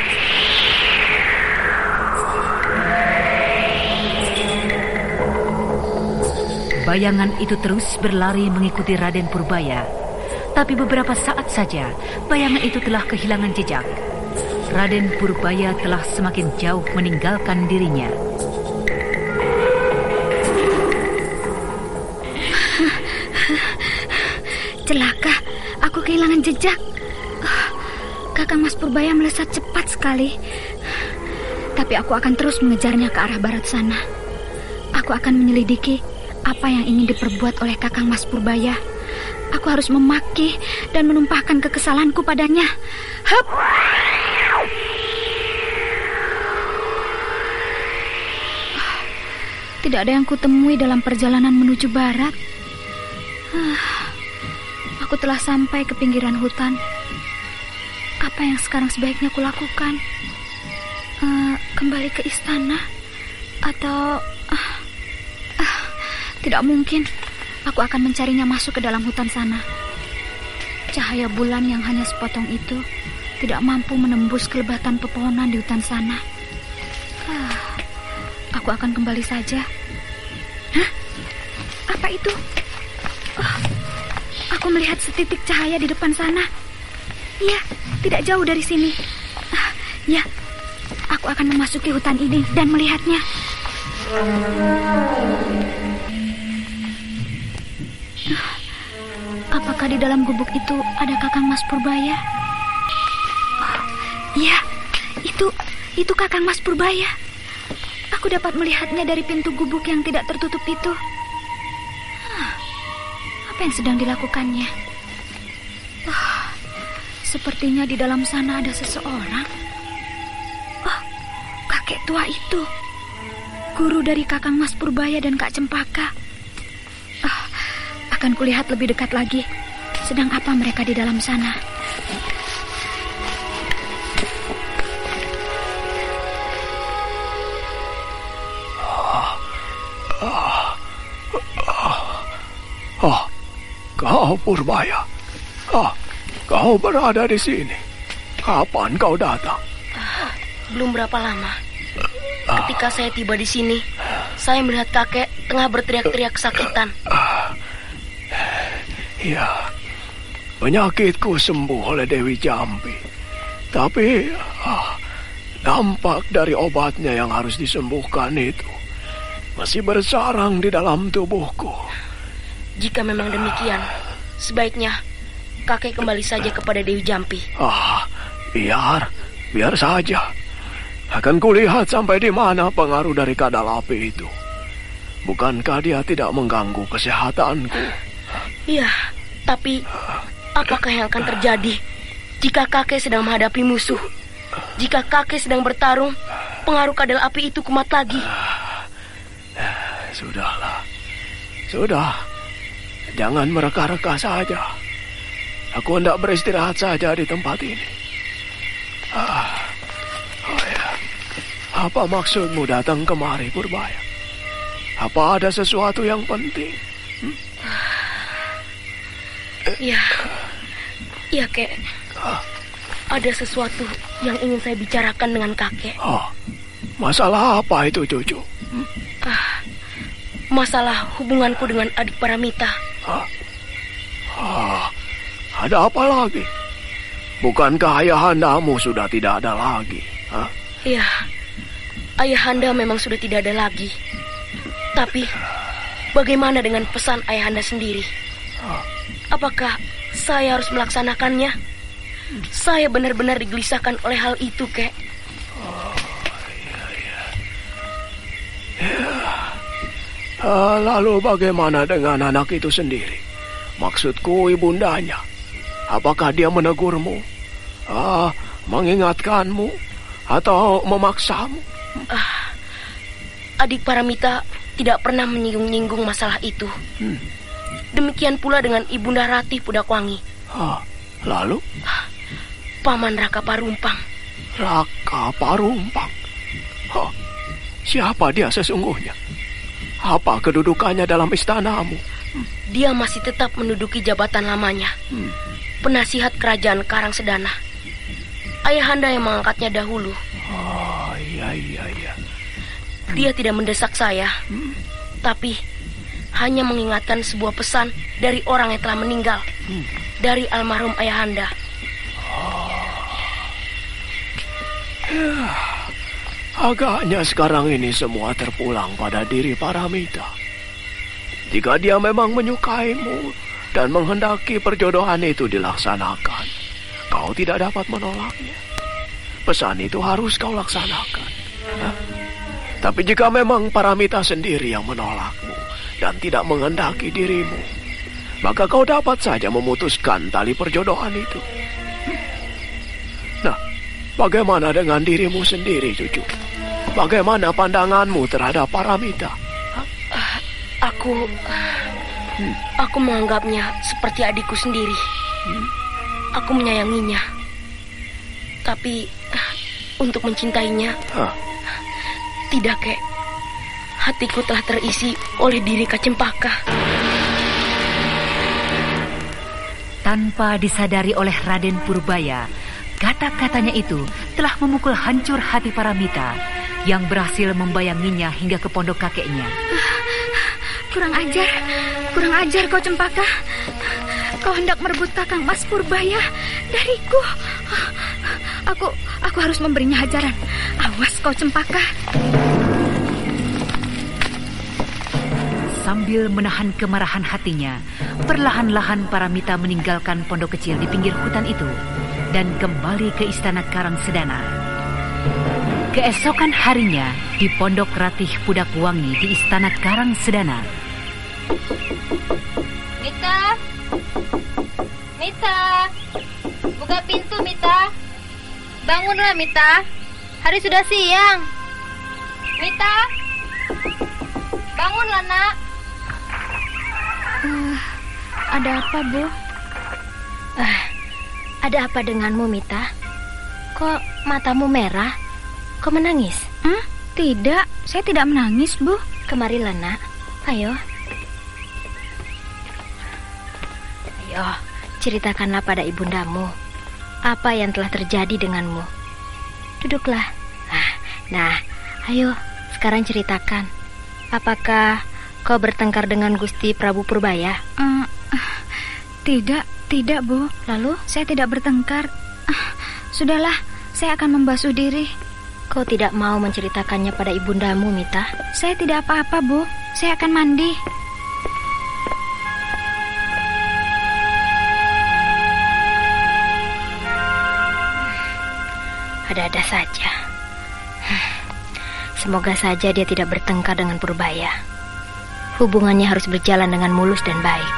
Bayangan itu terus berlari mengikuti Raden Purbaya. Tapi beberapa saat saja, bayangan itu telah kehilangan jejak. Raden Purbaya telah semakin jauh meninggalkan dirinya. Celaka, aku kehilangan jejak. Kakang Mas Purbaya melesat cepat sekali. Tapi aku akan terus mengejarnya ke arah barat sana. Aku akan menyelidiki apa yang ingin diperbuat oleh Kakang Mas Purbaya. Aku harus memaki dan menumpahkan kekesalanku padanya. Hup! Tidak ada yang kutemui dalam perjalanan menuju barat. Aku telah sampai ke pinggiran hutan. Apa yang sekarang sebaiknya kulakukan? Kembali ke istana? Atau... tidak mungkin. Aku akan mencarinya masuk ke dalam hutan sana. Cahaya bulan yang hanya sepotong itu tidak mampu menembus kelebatan pepohonan di hutan sana. Aku aku akan kembali saja. Hah? Apa itu? Oh, aku melihat setitik cahaya di depan sana. Iya, tidak jauh dari sini. Ya, aku akan memasuki hutan ini dan melihatnya. Apakah di dalam gubuk itu ada Kakang Mas Purbaya? Iya, itu Kakang Mas Purbaya. Aku dapat melihatnya dari pintu gubuk yang tidak tertutup itu. Apa yang sedang dilakukannya? Sepertinya di dalam sana ada seseorang. Kakek tua itu, guru dari Kakang Mas Purbaya dan Kak Cempaka. Akan kulihat lebih dekat lagi. Sedang apa mereka di dalam sana? Kau Purbaya. Kau berada di sini. Kapan kau datang? Belum berapa lama. Ketika saya tiba di sini, saya melihat kakek tengah berteriak-teriak kesakitan. Ya, penyakitku sembuh oleh Dewi Jambi. Tapi dampak dari obatnya yang harus disembuhkan itu masih bersarang di dalam tubuhku. Jika memang demikian, sebaiknya kakek kembali saja kepada Dewi Jambi. Biar saja. Akan kulihat sampai di mana pengaruh dari kadal api itu. Bukankah dia tidak mengganggu kesehatanku? Iya, tapi apakah yang akan terjadi jika kakek sedang menghadapi musuh? Jika kakek sedang bertarung, pengaruh kadal api itu kumat lagi. Sudahlah. Sudah. Jangan mereka-reka saja. Aku hendak beristirahat saja di tempat ini. Apa maksudmu datang kemari, Purbaya? Apa ada sesuatu yang penting? Iya, Kek. Ada sesuatu yang ingin saya bicarakan dengan kakek. Masalah apa itu, cucu? Masalah hubunganku dengan adik Paramita. Ada apa lagi? Bukankah ayahandamu sudah tidak ada lagi? Iya, ayahanda memang sudah tidak ada lagi. Tapi bagaimana dengan pesan ayahanda sendiri? Apakah saya harus melaksanakannya? Saya benar-benar digelisahkan oleh hal itu, Kek. Lalu bagaimana dengan anak itu sendiri? Maksudku ibundanya. Apakah dia menegurmu? Mengingatkanmu? Atau memaksamu? Adik Paramita tidak pernah menyinggung-nyinggung masalah itu. Demikian pula dengan Ibunda Ratih Pudakwangi. Lalu? Paman Raka Parumpang. Raka Parumpang? Siapa dia sesungguhnya? Apa kedudukannya dalam istanamu? Dia masih tetap menduduki jabatan lamanya. Penasihat kerajaan Karangsedana. Ayahanda yang mengangkatnya dahulu. Iya. Dia tidak mendesak saya, tapi hanya mengingatkan sebuah pesan dari orang yang telah meninggal, dari almarhum ayahanda. Agaknya sekarang ini semua terpulang pada diri Paramita. Jika dia memang menyukaimu dan menghendaki perjodohan itu dilaksanakan, kau tidak dapat menolaknya. Pesan itu harus kau laksanakan. Tapi jika memang Paramita sendiri yang menolakmu dan tidak menghendaki dirimu, maka kau dapat saja memutuskan tali perjodohan itu. Nah, bagaimana dengan dirimu sendiri, cucu? Bagaimana pandanganmu terhadap Paramita? Aku menganggapnya seperti adikku sendiri. Aku menyayanginya. Tapi untuk mencintainya, tidak, Kek. Hatiku telah terisi oleh diri Kak Cempaka. Tanpa disadari oleh Raden Purbaya, Kata-katanya itu telah memukul hancur hati Paramita yang berhasil membayanginya hingga ke pondok kakeknya. Kurang ajar kau Cempaka. Kau hendak merebut Kakang Mas Purbaya dariku. Aku harus memberinya hajaran. Awas kau Cempaka. Sambil menahan kemarahan hatinya, perlahan-lahan Paramita meninggalkan pondok kecil di pinggir hutan itu dan kembali ke istana Karang Sedana. Keesokan harinya, di pondok Ratih Pudakwangi di istana Karang Sedana. Mita, buka pintu Mita. Bangunlah Mita, hari sudah siang. Mita, bangunlah nak. Ada apa, Bu? Ada apa denganmu, Mita? Kok matamu merah? Kau menangis? Tidak, saya tidak menangis, Bu. Kemarilah, nak. Ayo. Ceritakanlah pada ibundamu apa yang telah terjadi denganmu. Duduklah. Nah, ayo, sekarang ceritakan. Apakah kau bertengkar dengan Gusti Prabu Purbaya? Tidak, Bu. Lalu? Saya tidak bertengkar. Sudahlah, saya akan membasuh diri. Kau tidak mau menceritakannya pada ibundamu, Mita? Saya tidak apa-apa, Bu. Saya akan mandi. Ada-ada saja. Semoga saja dia tidak bertengkar dengan Purbaya. Hubungannya harus berjalan dengan mulus dan baik.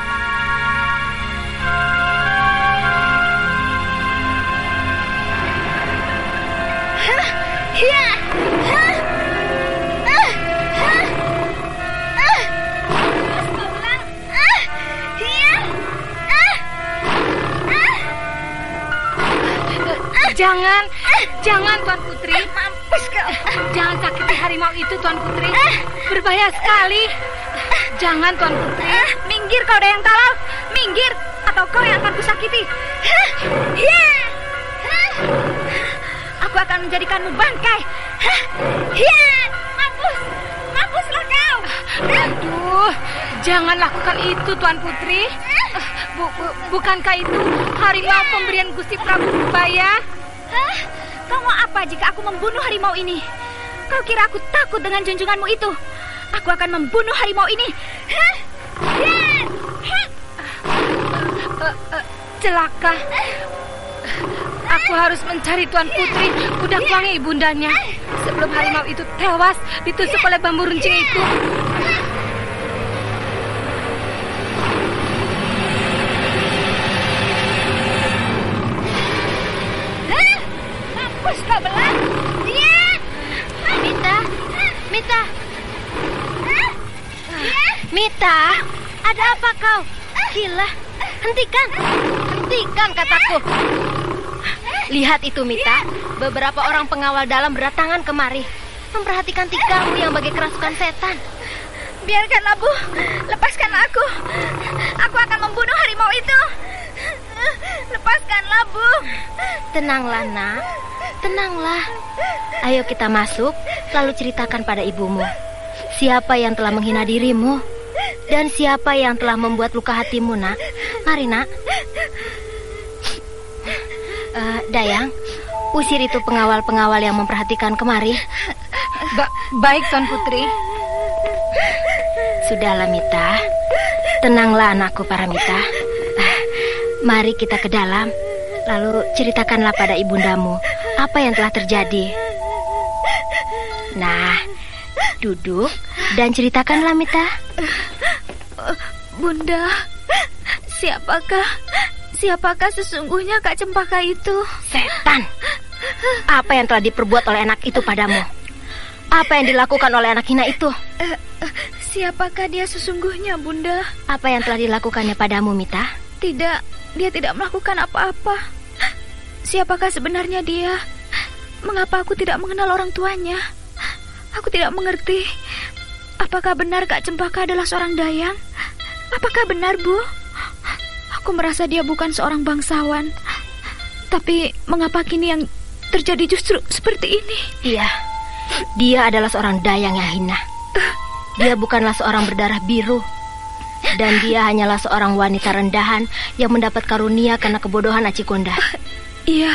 Jangan Tuan Putri. Mampus kau. Jangan sakiti harimau itu Tuan Putri. Berbahaya sekali. Jangan Tuan Putri. Minggir kau Dayang Talal. Minggir atau kau yang akan kusakiti. Aku akan menjadikanmu bangkai. Mampuslah kau. Aduh, jangan lakukan itu Tuan Putri. Bukankah itu harimau pemberian Gusti Prabu Purbaya? Kau mau apa jika aku membunuh harimau ini? Kau kira aku takut dengan junjunganmu itu? Aku akan membunuh harimau ini. Celaka. Aku harus mencari Tuan Putri Pudakwangi ibundanya sebelum harimau itu tewas ditusuk oleh bambu runcing itu. Mampus kau belang. Mita, ada apa kau? Gila, hentikan kataku. Lihat itu Mita, beberapa orang pengawal dalam berdatangan kemari, memperhatikan tikamu yang bagai kerasukan setan. Biarkanlah Bu, lepaskanlah aku. Aku akan membunuh harimau itu. Lepaskanlah Bu. Tenanglah nak, tenanglah. Ayo kita masuk, lalu ceritakan pada ibumu siapa yang telah menghina dirimu dan siapa yang telah membuat luka hatimu, nak. Mari, nak. Dayang, usir itu pengawal-pengawal yang memperhatikan kemari. Baik, Tuan Putri. Sudahlah, Mita. Tenanglah anakku Paramita. Mari kita ke dalam, lalu ceritakanlah pada ibundamu apa yang telah terjadi. Nah, duduk dan ceritakanlah, Mita. Bunda, siapakah sesungguhnya Kak Cempaka itu? Setan. Apa yang telah diperbuat oleh anak itu padamu? Apa yang dilakukan oleh anak hina itu? Siapakah dia sesungguhnya, Bunda? Apa yang telah dilakukannya padamu, Mita? Tidak, dia tidak melakukan apa-apa. Siapakah sebenarnya dia? Mengapa aku tidak mengenal orang tuanya? Aku tidak mengerti. Apakah benar Kak Cempaka adalah seorang dayang? Apakah benar, Bu? Aku merasa dia bukan seorang bangsawan. Tapi mengapa kini yang terjadi justru seperti ini? Iya, dia adalah seorang dayang yang hina. Dia bukanlah seorang berdarah biru. Dan dia hanyalah seorang wanita rendahan yang mendapat karunia karena kebodohan Acikonda. Iya,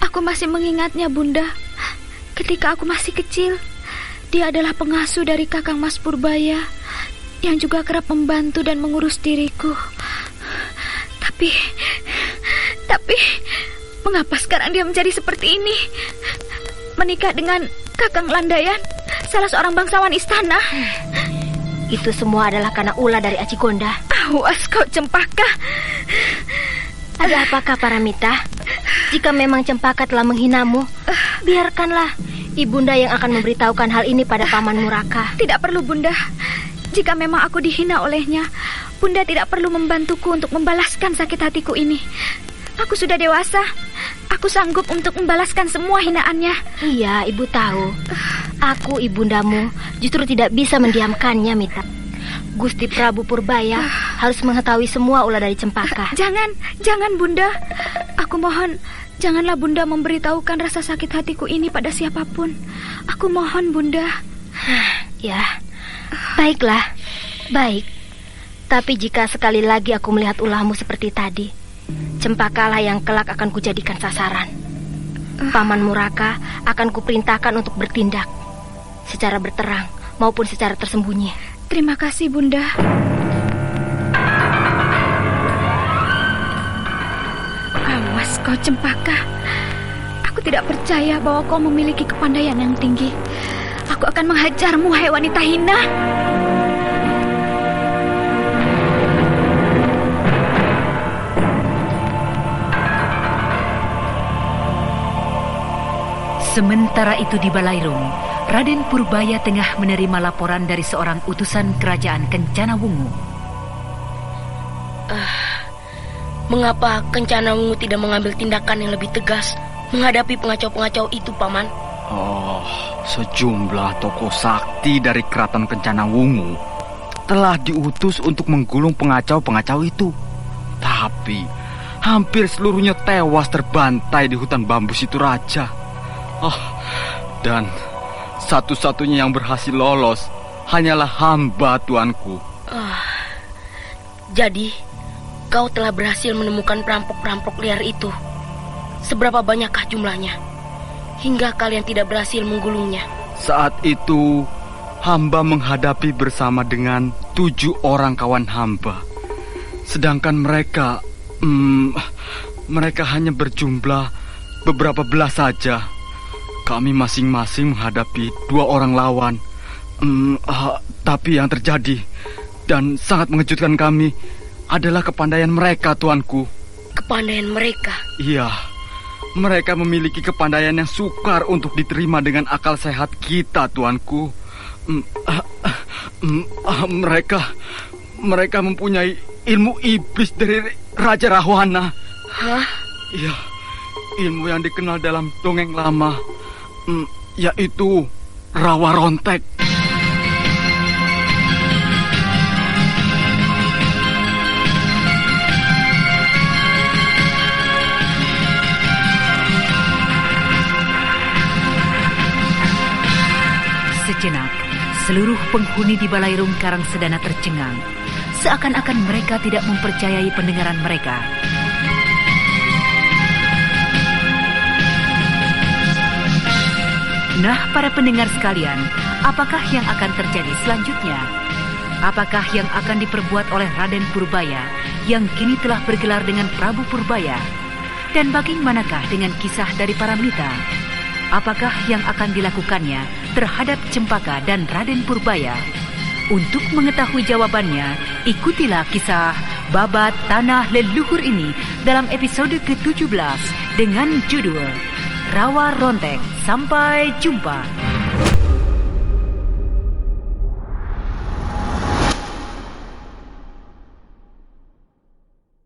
aku masih mengingatnya, Bunda. Ketika aku masih kecil, dia adalah pengasuh dari Kakang Mas Purbaya yang juga kerap membantu dan mengurus diriku. Tapi mengapa sekarang dia menjadi seperti ini? Menikah dengan Kakang Landayan, salah seorang bangsawan istana. Itu semua adalah karena ulah dari Acikonda. Awas kau, Cempaka. Ada apakah, Paramita? Jika memang Cempaka telah menghinamu, biarkanlah Ibunda yang akan memberitahukan hal ini pada Paman Muraka. Tidak perlu, Bunda. Jika memang aku dihina olehnya, Bunda tidak perlu membantuku untuk membalaskan sakit hatiku ini. Aku sudah dewasa. Aku sanggup untuk membalaskan semua hinaannya. Iya, Ibu tahu. Aku, ibundamu, justru tidak bisa mendiamkannya, Mita. Gusti Prabu Purbaya harus mengetahui semua ulah dari Cempaka. Jangan, Bunda. Aku mohon, janganlah Bunda memberitahukan rasa sakit hatiku ini pada siapapun. Aku mohon, Bunda. Ya, baiklah. Baik. Tapi jika sekali lagi aku melihat ulahmu seperti tadi, Cempakalah yang kelak akan kujadikan sasaran. Paman Muraka akan kuperintahkan untuk bertindak secara berterang maupun secara tersembunyi. Terima kasih, Bunda. Awas kau, Cempaka. Aku tidak percaya bahwa kau memiliki kepandaian yang tinggi. Aku akan menghajarmu, hai wanita hina. Sementara itu di Balairung, Raden Purbaya tengah menerima laporan dari seorang utusan kerajaan Kencana Wungu. Mengapa Kencana Wungu tidak mengambil tindakan yang lebih tegas menghadapi pengacau-pengacau itu, Paman? Sejumlah tokoh sakti dari keraton Kencana Wungu telah diutus untuk menggulung pengacau-pengacau itu. Tapi hampir seluruhnya tewas terbantai di hutan bambu situ raja. Dan satu-satunya yang berhasil lolos hanyalah hamba, tuanku. Jadi, kau telah berhasil menemukan perampok-perampok liar itu. Seberapa banyakkah jumlahnya? Hingga kalian tidak berhasil menggulungnya. Saat itu, hamba menghadapi bersama dengan 7 orang kawan hamba. Sedangkan mereka hanya berjumlah beberapa belas saja. Kami masing-masing menghadapi 2 orang lawan. Tapi yang terjadi dan sangat mengejutkan kami adalah kepandaian mereka, tuanku. Kepandaian mereka? Iya, mereka memiliki kepandaian yang sukar untuk diterima dengan akal sehat kita, tuanku. Mereka mempunyai ilmu iblis dari Raja Rahwana. Hah? Iya, ilmu yang dikenal dalam dongeng lama, yaitu Rawa Rontek. Sejenak, seluruh penghuni di Balairung Karangsedana tercengang, seakan-akan mereka tidak mempercayai pendengaran mereka. Nah, para pendengar sekalian, apakah yang akan terjadi selanjutnya? Apakah yang akan diperbuat oleh Raden Purbaya yang kini telah bergelar dengan Prabu Purbaya? Dan bagaimanakah dengan kisah dari Paramita? Apakah yang akan dilakukannya terhadap Cempaka dan Raden Purbaya? Untuk mengetahui jawabannya, ikutilah kisah Babat Tanah Leluhur ini dalam episode ke-17 dengan judul Rawa Rontek. Sampai jumpa.